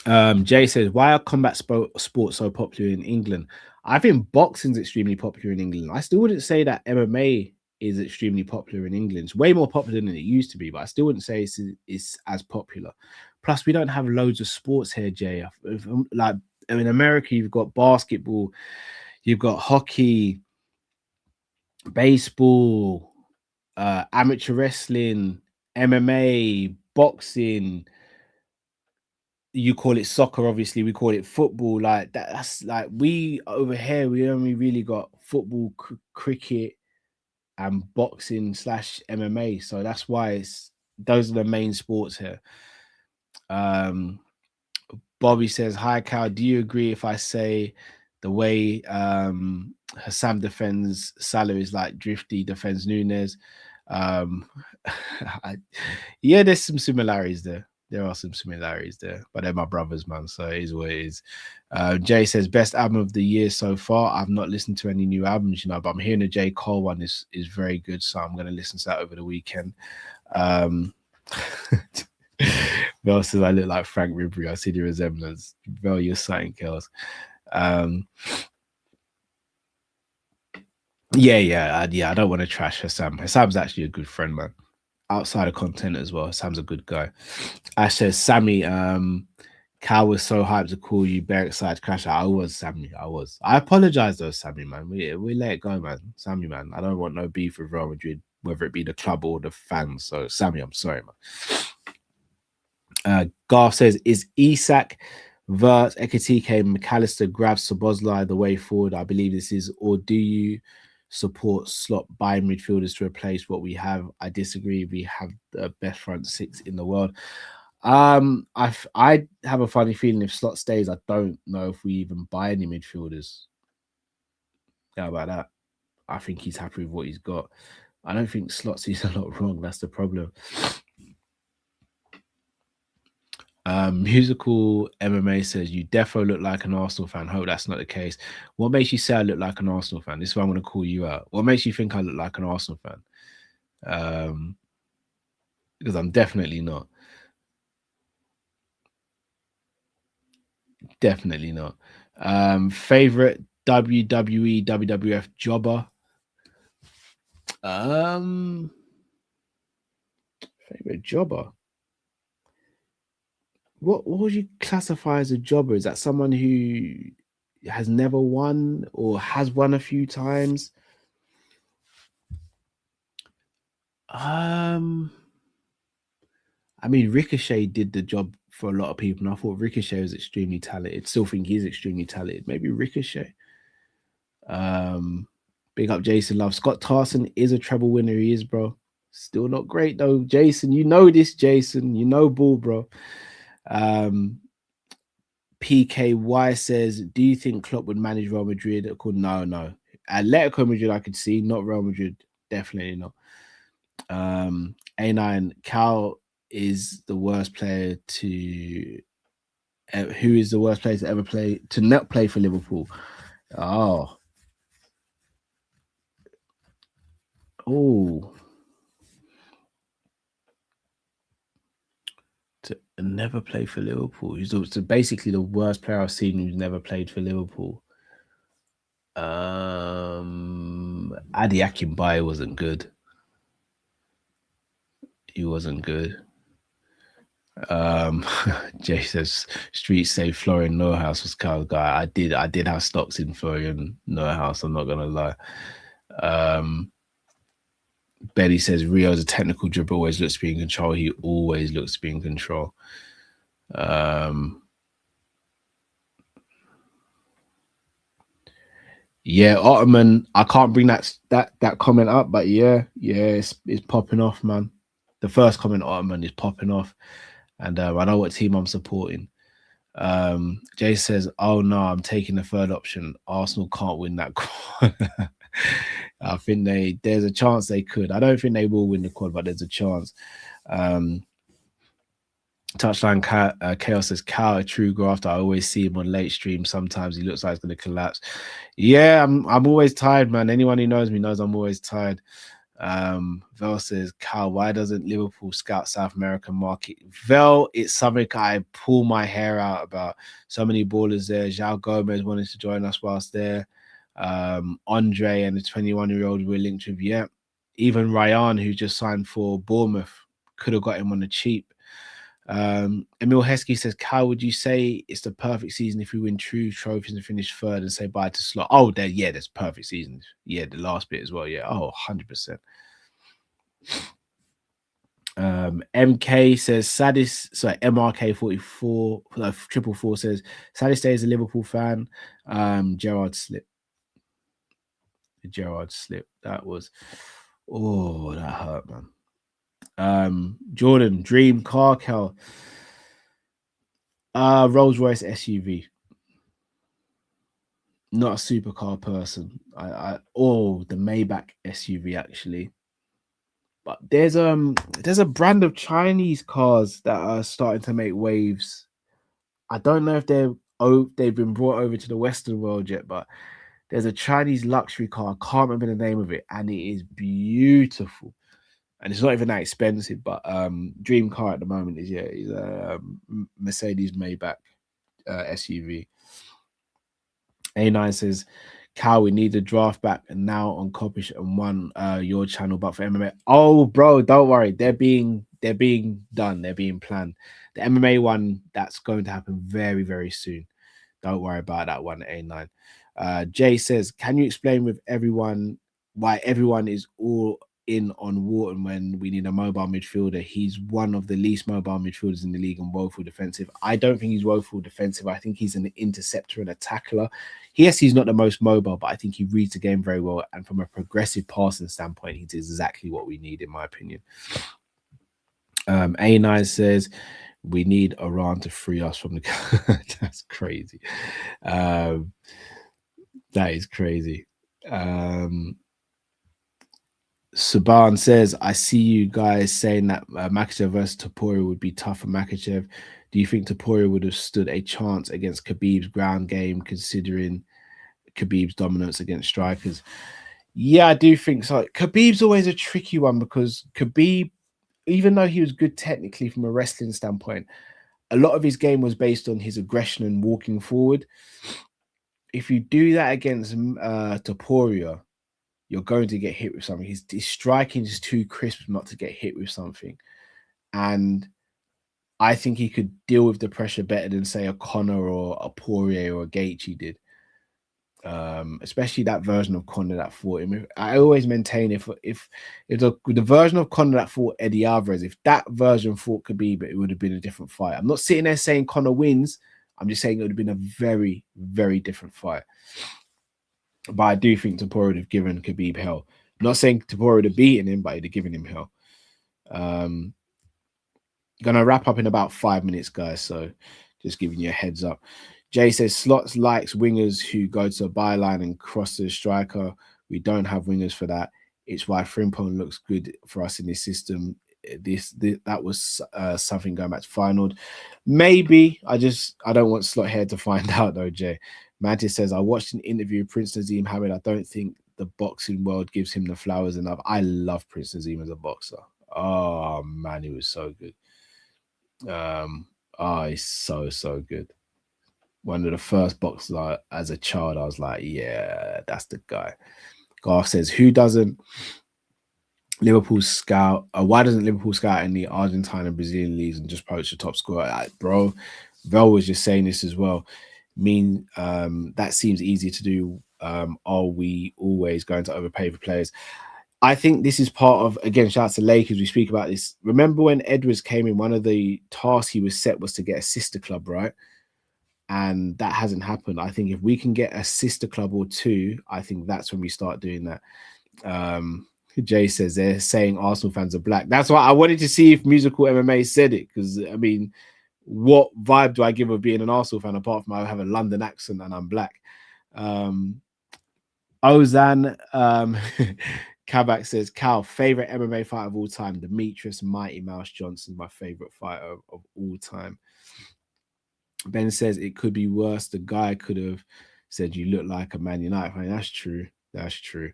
Jay says, why are combat sports so popular in England? I think boxing is extremely popular in England. I still wouldn't say that MMA is extremely popular in England. It's way more popular than it used to be, but I still wouldn't say it's as popular. Plus, we don't have loads of sports here, Jay. Like in America, you've got basketball, you've got hockey, baseball, amateur wrestling, MMA, boxing. You call it soccer, obviously. We call it football. Like that's like we over here. We only really got football, cricket, and boxing / MMA. So that's why those are the main sports here. Bobby says, "Hi, Cal. Do you agree if I say the way Hassam defends Salah is like Drifty defends Nunes?" Yeah, there's some similarities there. There are some similarities there, but they're my brothers, man. So it is what it is. Jay says, best album of the year so far. I've not listened to any new albums, but I'm hearing the J. Cole one is very good. So I'm going to listen to that over the weekend. Bell says, I look like Frank Ribery. I see the resemblance. Bell, you're something else. Yeah. I don't want to trash Hassam. Hassam's actually a good friend, man. Outside of content as well. Sam's a good guy. Ash says, Sammy, Cal was so hyped to call you Berkside Crash. I was, Sammy. I apologize though, Sammy, man. We let it go, man. Sammy, man. I don't want no beef with Real Madrid, whether it be the club or the fans. So, Sammy, I'm sorry, man. Garth says, is Isak, Vert, Ekitike, McAllister, Grabs, Sobozlai the way forward? I believe this is, or do you support slot by midfielders to replace what we have? I disagree. We have the best front six in the world. I have a funny feeling if Slot stays, I don't know if we even buy any midfielders. How about that? I think he's happy with what he's got. I don't think Slot sees a lot wrong. That's the problem. Musical MMA says, you defo look like an Arsenal fan. Hope that's not the case. What makes you say I look like an Arsenal fan? This is why I'm going to call you out. What makes you think I look like an Arsenal fan? because I'm definitely not. Definitely not. Favorite WWE, WWF jobber. Um, Favorite jobber. What would you classify as a jobber? Is that someone who has never won or has won a few times? Um, I mean, Ricochet did the job for a lot of people, and I thought Ricochet was extremely talented. Still think he's extremely talented. Maybe Ricochet. Um, Big up Jason Love. Scott Tarson is a treble winner. He is, bro. Still not great though, Jason. You know this, Jason. You know bull, bro. Um, PKY says, "Do you think Klopp would manage Real Madrid?" No, no. Atletico Madrid, I could see, not Real Madrid. Definitely not. A9 Cal is the worst player to. Who is the worst player to ever play to not play for Liverpool? Oh, oh. To never play for Liverpool. He's basically the worst player I've seen who's never played for Liverpool. Adi Akinbaye wasn't good. He wasn't good. Jay says Street say Florian Neuhaus was Cal's guy. I did have stocks in Florian Neuhaus, I'm not gonna lie. Betty says Rio's a technical dribbler, always looks to be in control. He always looks to be in control. Yeah, Ottoman. I can't bring that comment up, but yeah, it's popping off, man. The first comment, Ottoman, is popping off, and I know what team I'm supporting. Jay says, "Oh no, I'm taking the third option. Arsenal can't win that quad." I think there's a chance they could. I don't think they will win the quad, but there's a chance. Touchline Chaos says, "Cal, a true grafter. I always see him on late stream. Sometimes he looks like he's going to collapse." Yeah, I'm always tired, man. Anyone who knows me knows I'm always tired. Vel says, "Cal, why doesn't Liverpool scout South American market?" Vel, it's something I pull my hair out about. So many ballers there. João Gomez wanted to join us whilst there. Andre and the 21-year-old we're linked with. Yeah, even Ryan, who just signed for Bournemouth, could have got him on the cheap. Emil Heskey says, "Cal, would you say it's the perfect season if we win true trophies and finish third and say bye to Slot?" Oh, that's perfect season. Yeah, the last bit as well. Yeah, 100%. MK says saddest. Sorry, MRK 44 444 says saddest day as a Liverpool fan. Gerard slip. Gerard slip. That was that hurt, man. Jordan dream car, Cal. Rolls Royce SUV. Not a supercar person. The Maybach SUV actually. But there's a brand of Chinese cars that are starting to make waves. I don't know if they've been brought over to the Western world yet, but there's a Chinese luxury car. I can't remember the name of it, and it is beautiful. And it's not even that expensive, but dream car at the moment is a Mercedes Maybach SUV. A9 says, "Cal, we need a draft back and now on Copish and one your channel, but for MMA." Oh, bro, don't worry. They're being done. They're being planned. The MMA one, that's going to happen very, very soon. Don't worry about that one, A9. Jay says, "Can you explain with everyone why everyone is all in on Wharton when we need a mobile midfielder? He's one of the least mobile midfielders in the league and woeful defensive." I don't think he's woeful defensive. I think he's an interceptor and a tackler. Yes, he's not the most mobile, but I think he reads the game very well. And from a progressive passing standpoint, he's exactly what we need, in my opinion. A9 says, "We need Iran to free us from the..." That's crazy. That is crazy. Saban says, "I see you guys saying that Makachev versus Topuria would be tough for Makachev. Do you think Topuria would have stood a chance against Khabib's ground game, considering Khabib's dominance against strikers?" Yeah, I do think so. Khabib's always a tricky one because Khabib, even though he was good technically from a wrestling standpoint, a lot of his game was based on his aggression and walking forward. If you do that against Topuria, you're going to get hit with something. His striking is too crisp not to get hit with something. And I think he could deal with the pressure better than, say, a Conor or a Poirier or a Gaethje did. Especially that version of Conor that fought him. I always maintain if the version of Conor that fought Eddie Alvarez, if that version fought Khabib, it would have been a different fight. I'm not sitting there saying Conor wins. I'm just saying it would have been a very, very different fight. But I do think Topuria would have given Khabib hell. I'm not saying Topuria would have beaten him, but he'd have given him hell. Gonna wrap up in about 5 minutes, guys. So just giving you a heads up. Jay says Slots likes wingers who go to a byline and cross the striker. We don't have wingers for that. It's why Frimpong looks good for us in this system. That was something going back to Feyenoord. Maybe I don't want Slot here to find out though, Jay. Mantis says I watched an interview with Prince Nazim Hamid. I don't think the boxing world gives him the flowers enough. I love Prince Nazim as a boxer. Oh man, he was so good. He's so good. One of the first boxers as a child, I was like, yeah, that's the guy. Garth says, who doesn't Liverpool scout? Why doesn't Liverpool scout in the Argentine and Brazilian leagues and just poach the top scorer? Bro, Vel was just saying this as well. That seems easy to do. Are we always going to overpay for players? I think this is part of, again, shout out to Lakers. We speak about this. Remember when Edwards came in, one of the tasks he was set was to get a sister club, right? And that hasn't happened. I think if we can get a sister club or two, I think that's when we start doing that. Jay says they're saying Arsenal fans are black. That's why I wanted to see if Musical MMA said it, because I mean, what vibe do I give of being an Arsenal fan apart from I have a London accent and I'm black? Ozan Kabak says, Cal, favorite MMA fighter of all time, Demetrius Mighty Mouse Johnson, my favorite fighter of all time. Ben says it could be worse. The guy could have said you look like a Man United fan. That's true. That's true.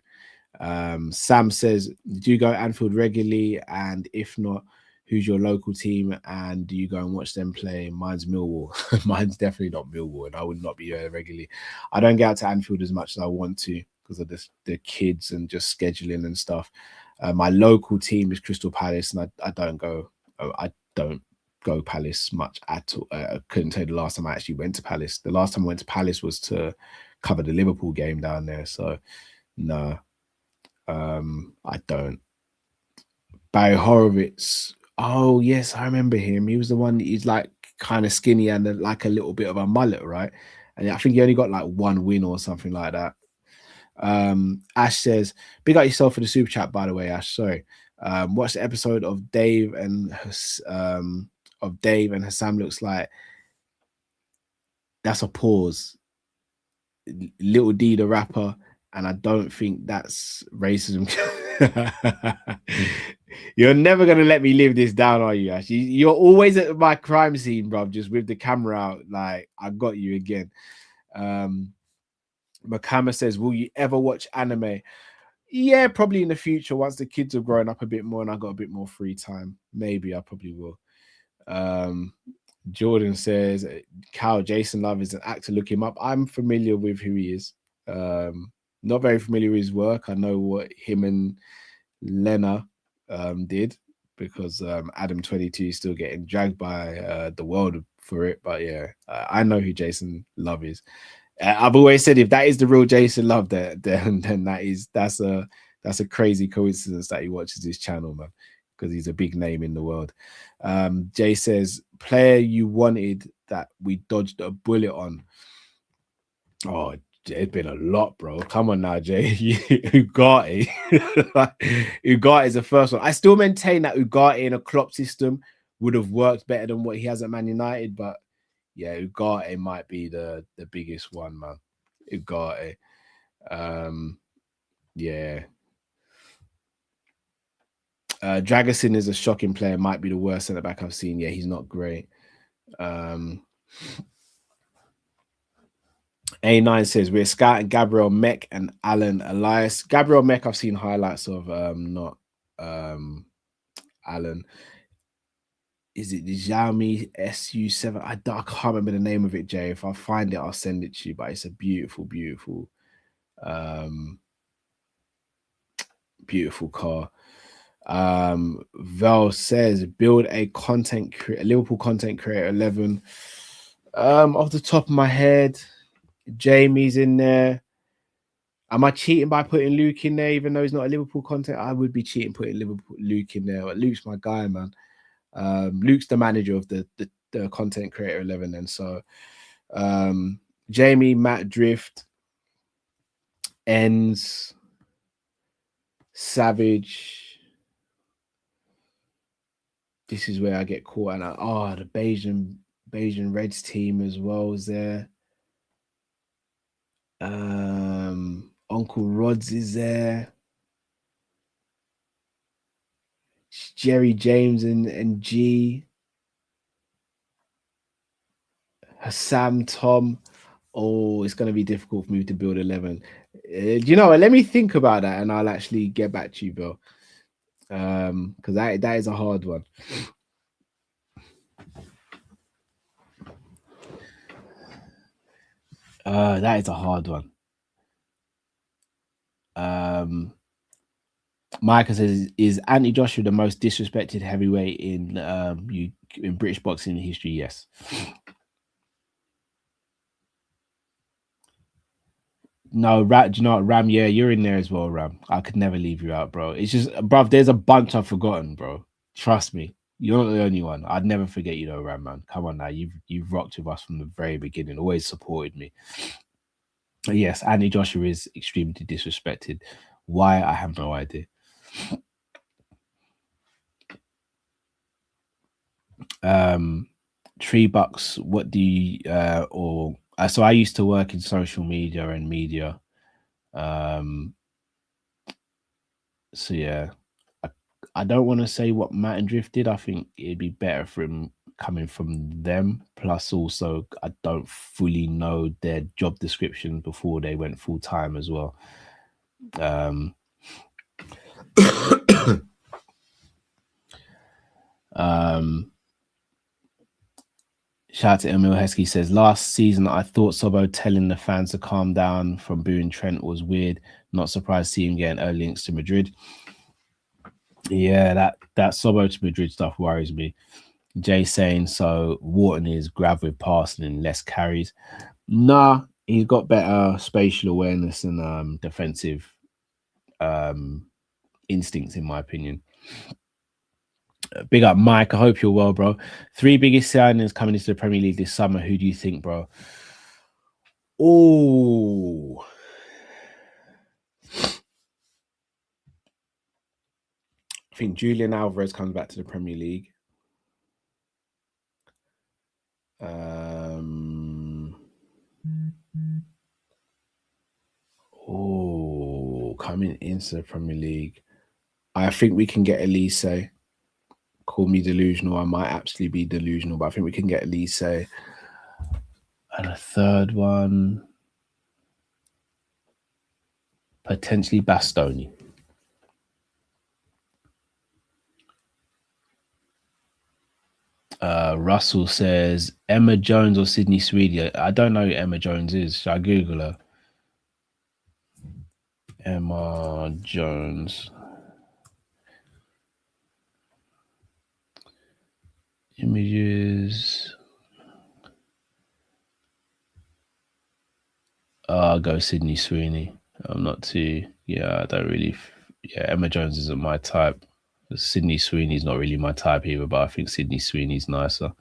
Sam says, do you go Anfield regularly? And if not, who's your local team? And do you go and watch them play? Mine's Millwall. Mine's definitely not Millwall, and I would not be there regularly. I don't get out to Anfield as much as I want to because of the kids and just scheduling and stuff. My local team is Crystal Palace, and I don't go Palace much at all. I couldn't tell you the last time I actually went to Palace. The last time I went to Palace was to cover the Liverpool game down there. So no, I don't. Barry Horowitz. Oh yes, I remember him. He was the one. He's like kind of skinny and like a little bit of a mullet, right? And I think he only got like one win or something like that. Ash says, big up yourself for the super chat, by the way, Ash. Sorry. Watch the episode of Dave and Hassam looks like that's a pause. Little D the rapper, and I don't think that's racism. You're never gonna let me live this down, are you, Ash? You're always at my crime scene, bro, just with the camera out. Like, I got you again. Makama says, will you ever watch anime? Yeah, probably in the future once the kids have grown up a bit more and I got a bit more free time. Maybe I probably will. Jordan says, Cal, Jason Love is an actor. Look him up. I'm familiar with who he is. Not very familiar with his work. I know what him and Lena did because Adam 22 is still getting dragged by the world for it. But yeah, I know who Jason Love is. I've always said if that is the real Jason Love, then that's a crazy coincidence that he watches this channel, man, because he's a big name in the world. Jay says, player you wanted that we dodged a bullet on. Oh, it's been a lot, bro. Come on now, Jay. Ugarte. Ugarte is the first one. I still maintain that Ugarte in a Klopp system would have worked better than what he has at Man United, but yeah, Ugarte might be the biggest one, man. Ugarte. Yeah. Dragosin is a shocking player, might be the worst centre back I've seen. Yeah, he's not great. A9 says we're scouting Gabriel Meck and Alan Elias. Gabriel Meck, I've seen highlights of, not Alan. Is it the Xiaomi SU7? I can't remember the name of it, Jay. If I find it, I'll send it to you. But it's a beautiful, beautiful, beautiful car. Val says build a Liverpool content creator 11. Off the top of my head, Jamie's in there. Am I cheating by putting Luke in there, even though he's not a Liverpool content? I would be cheating putting Luke in there. But Luke's my guy, man. Luke's the manager of the content creator 11, and so Jamie, Matt Drift, Ends, Savage. This is where I get caught, and the Bayesian Reds team as well is there. Uncle Rods is there. Jerry James and G. Sam Tom. Oh, it's going to be difficult for me to build 11. Do you know what? Let me think about that, and I'll actually get back to you, Bill. Because that is a hard one. That is a hard one. Micah says, is Anthony Joshua the most disrespected heavyweight in British boxing history? Yes. No, do you know what, Ram? Yeah, you're in there as well, Ram. I could never leave you out, bro. It's just, bruv, there's a bunch I've forgotten, bro. Trust me. You're not the only one. I'd never forget you, though, Ram, man. Come on now. You've rocked with us from the very beginning, always supported me. But yes, Anthony Joshua is extremely disrespected. Why? I have no idea. $3, what do you so I used to work in social media and media. So yeah, I don't want to say what Matt and Drift did. I think it'd be better for him coming from them. Plus, also, I don't fully know their job description before they went full time as well. Shout out to Emil Heskey, says, last season I thought Sobo telling the fans to calm down from booing Trent was weird. Not surprised to see him getting early links to Madrid. Yeah, that Sobo to Madrid stuff worries me. Jay saying, so Wharton is grab with passing and less carries. Nah, he's got better spatial awareness and defensive instincts, in my opinion. Big up, Mike. I hope you're well, bro. 3 biggest signings coming into the Premier League this summer. Who do you think, bro? Oh, I think Julian Alvarez comes back to the Premier League. Coming into the Premier League, I think we can get Elise. Call me delusional. I might absolutely be delusional, but I think we can get Elise. And a third one, potentially Bastoni. Russell says Emma Jones or Sydney Sweeney. I don't know who Emma Jones is. Should I Google her? Emma Jones. Images. I'll go Sydney Sweeney. I'm not too. Yeah, I don't really. Yeah, Emma Jones isn't my type. Sydney Sweeney's not really my type either, but I think Sydney Sweeney's nicer.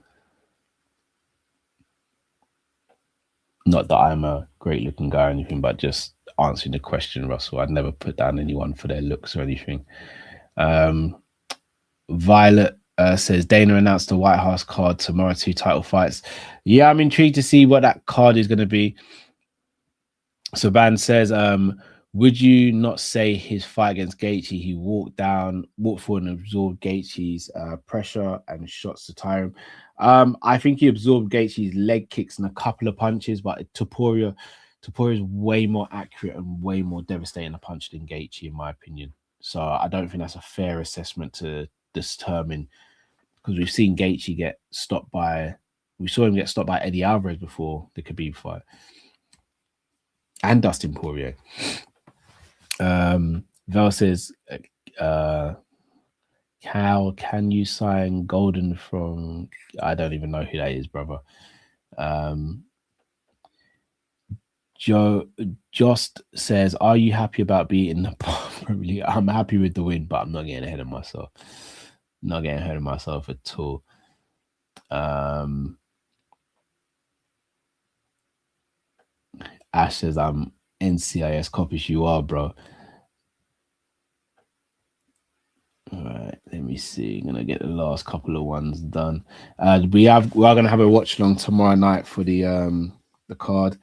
Not that I'm a great looking guy or anything, but just answering the question, Russell. I'd never put down anyone for their looks or anything. Violet says Dana announced the White House card tomorrow, 2 title fights. Yeah, I'm intrigued to see what that card is going to be. Saban says, would you not say his fight against Gaethje, he walked forward and absorbed Gaethje's pressure and shots to tire him? I think he absorbed Gaethje's leg kicks and a couple of punches, but Topuria is way more accurate and way more devastating a punch than Gaethje, in my opinion. So I don't think that's a fair assessment to determine, because we've seen Gaethje get stopped by. We saw him get stopped by Eddie Alvarez before the Khabib fight, and Dustin Poirier. Val says, "How can you sign Golden from?" I don't even know who that is, brother. Joe Just says, "Are you happy about beating the Premier League?" I'm happy with the win, but I'm not getting ahead of myself. Not getting ahead of myself at all. Ash says, "I'm NCIS copies. You are, bro." All right, let me see. I'm gonna get the last couple of ones done. We are gonna have a watch along tomorrow night for the card.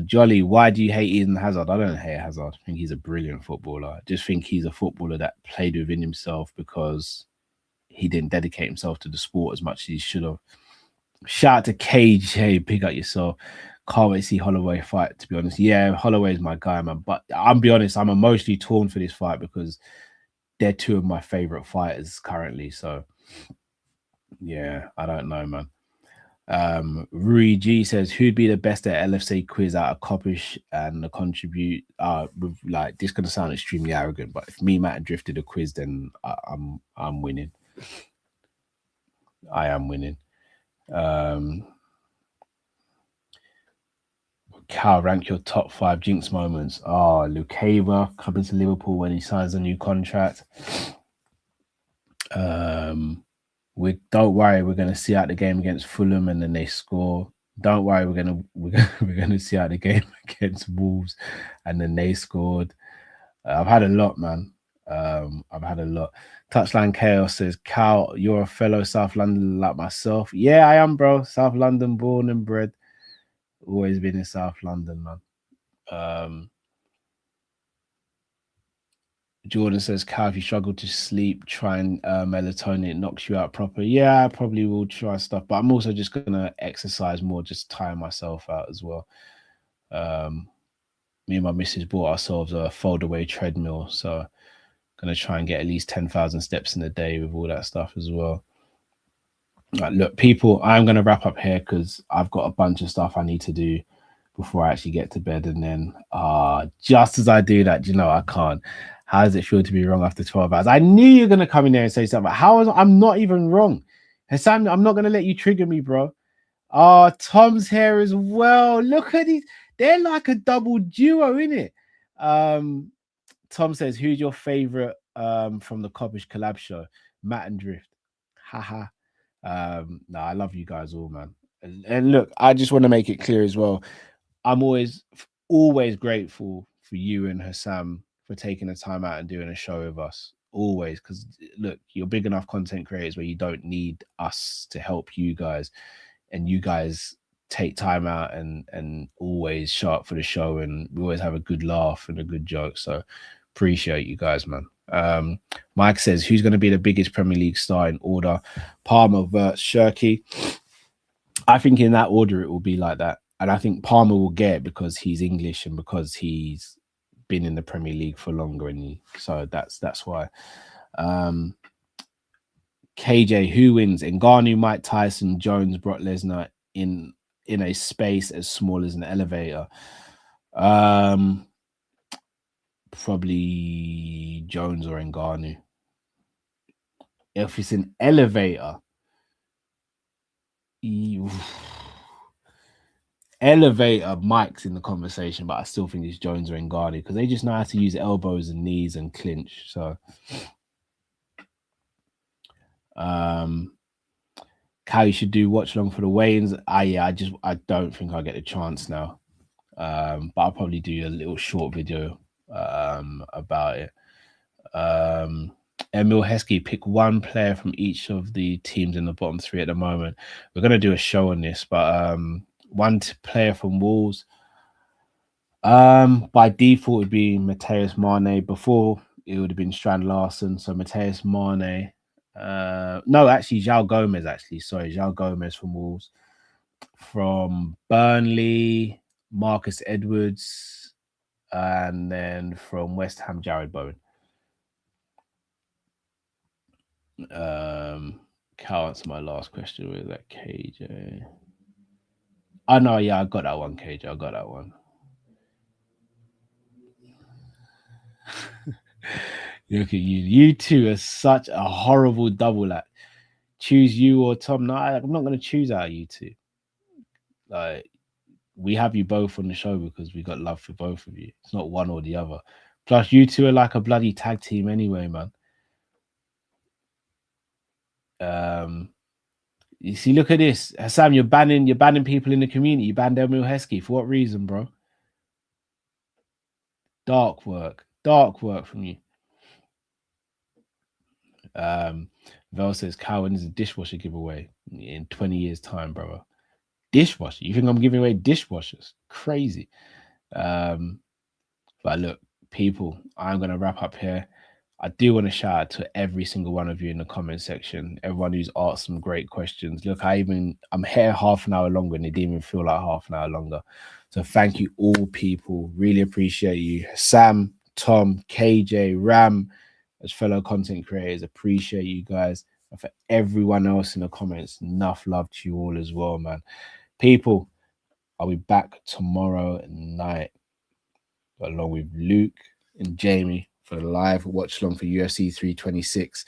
Jolly, why do you hate Eden Hazard? I don't hate Hazard. I think he's a brilliant footballer. I just think he's a footballer that played within himself because he didn't dedicate himself to the sport as much as he should have. Shout out to KJ, big up yourself. Can't wait to see Holloway fight, to be honest. Yeah, Holloway's my guy, man. But I'll be honest, I'm emotionally torn for this fight because they're two of my favorite fighters currently. So yeah, I don't know, man. Rui G says, who'd be the best at LFC quiz out of Coppish and the contribute? With like, this gonna sound extremely arrogant, but if me, Matt, and Drift did a quiz, then I'm winning. I am winning. Cal, rank your top 5 jinx moments. Lukeva coming to Liverpool when he signs a new contract. Don't worry, we're gonna see out the game against Fulham and then they score. Don't worry, we're gonna see out the game against Wolves and then they scored. I've had a lot, man. I've had a lot. Touchline Chaos says, Cal, you're a fellow South London like myself. Yeah, I am, bro. South London, born and bred. Always been in South London, man. Jordan says, Cal, if you struggle to sleep, try and melatonin, it knocks you out proper. Yeah, I probably will try stuff, but I'm also just gonna exercise more, just tire myself out as well. Me and my missus bought ourselves a fold-away treadmill, so I'm gonna try and get at least 10,000 steps in a day with all that stuff as well. Look, people, I'm gonna wrap up here because I've got a bunch of stuff I need to do before I actually get to bed, and then just as I do that, I can't. How does it feel to be wrong after 12 hours? I knew you were gonna come in there and say something. I'm not even wrong. Hassan, I'm not gonna let you trigger me, bro. Tom's hair as well. Look at these. They're like a double duo, innit? Tom says, who's your favorite from the Cobbish collab show? Matt and Drift. Haha. No, I love you guys all, man. And look, I just want to make it clear as well. I'm always grateful for you and Hassam for taking the time out and doing a show with us. Always, because look, you're big enough content creators where you don't need us to help you guys, and you guys take time out and always show up for the show, and we always have a good laugh and a good joke. So appreciate you guys, man. Mike says, who's going to be the biggest Premier League star in order? Palmer versus Shirky. I think in that order it will be like that. And I think Palmer will get it because he's English and because he's been in the Premier League for longer. So that's why. KJ, who wins? Ngannou, Mike Tyson, Jones, Brock Lesnar in a space as small as an elevator. Probably Jones or Ngannou. If it's an elevator, elevator, Mike's in the conversation, but I still think it's Jones or Ngannou because they just know how to use elbows and knees and clinch. So, Cal, you should do watch along for the weigh-ins. I don't think I'll get a chance now. But I'll probably do a little short video about it. Emil Heskey, pick one player from each of the teams in the bottom 3 at the moment. We're going to do a show on this, but one player from Wolves. By default, would be Mateus Mane. Before, it would have been Strand Larson. So Mateus Mane. No, actually, João Gomez, João Gomez from Wolves. From Burnley, Marcus Edwards. And then from West Ham, Jared Bowen. Cal, answer my last question with that KJ. Oh no, yeah, I got that one, KJ. I got that one. Look at you. You two are such a horrible double act. Choose you or Tom. No, I'm not gonna choose out of you two. Like, we have you both on the show because we got love for both of you. It's not one or the other. Plus, you two are like a bloody tag team anyway, man. You see, look at this, Sam. You're banning people in the community. You banned Emil Heskey for what reason, bro? Dark work from you. Vel says Cowan is a dishwasher giveaway in 20 years' time, brother. Dishwasher? You think I'm giving away dishwashers? Crazy. But look, people, I'm gonna wrap up here. I do want to shout out to every single one of you in the comment section, everyone who's asked some great questions. Look, I'm here half an hour longer and it didn't even feel like half an hour longer. So thank you all, people. Really appreciate you. Sam, Tom, KJ, Ram, as fellow content creators, appreciate you guys. And for everyone else in the comments, enough love to you all as well, man. People, I'll be back tomorrow night along with Luke and Jamie for the live watch along for UFC 326.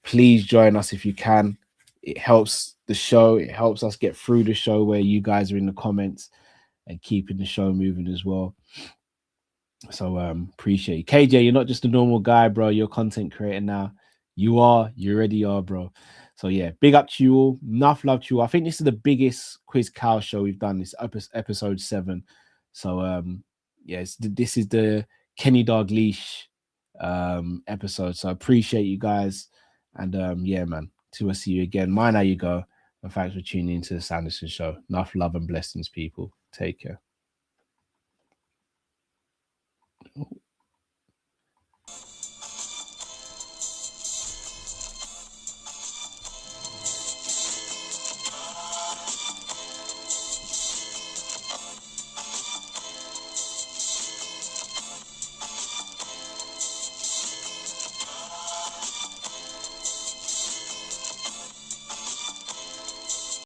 Please join us if you can. It helps the show. It helps us get through the show where you guys are in the comments and keeping the show moving as well. So appreciate you. KJ, you're not just a normal guy, bro. You're a content creator now. You already are, bro. So yeah, big up to you all. Enough love to you all. I think this is the biggest Quiz Cow show we've done. This episode 7. So yes, this is the Kenny Dalglish episode. So I appreciate you guys. And yeah, man, till I see you again. Mind how you go. And thanks for tuning into the Sanderson Show. Enough love and blessings, people. Take care.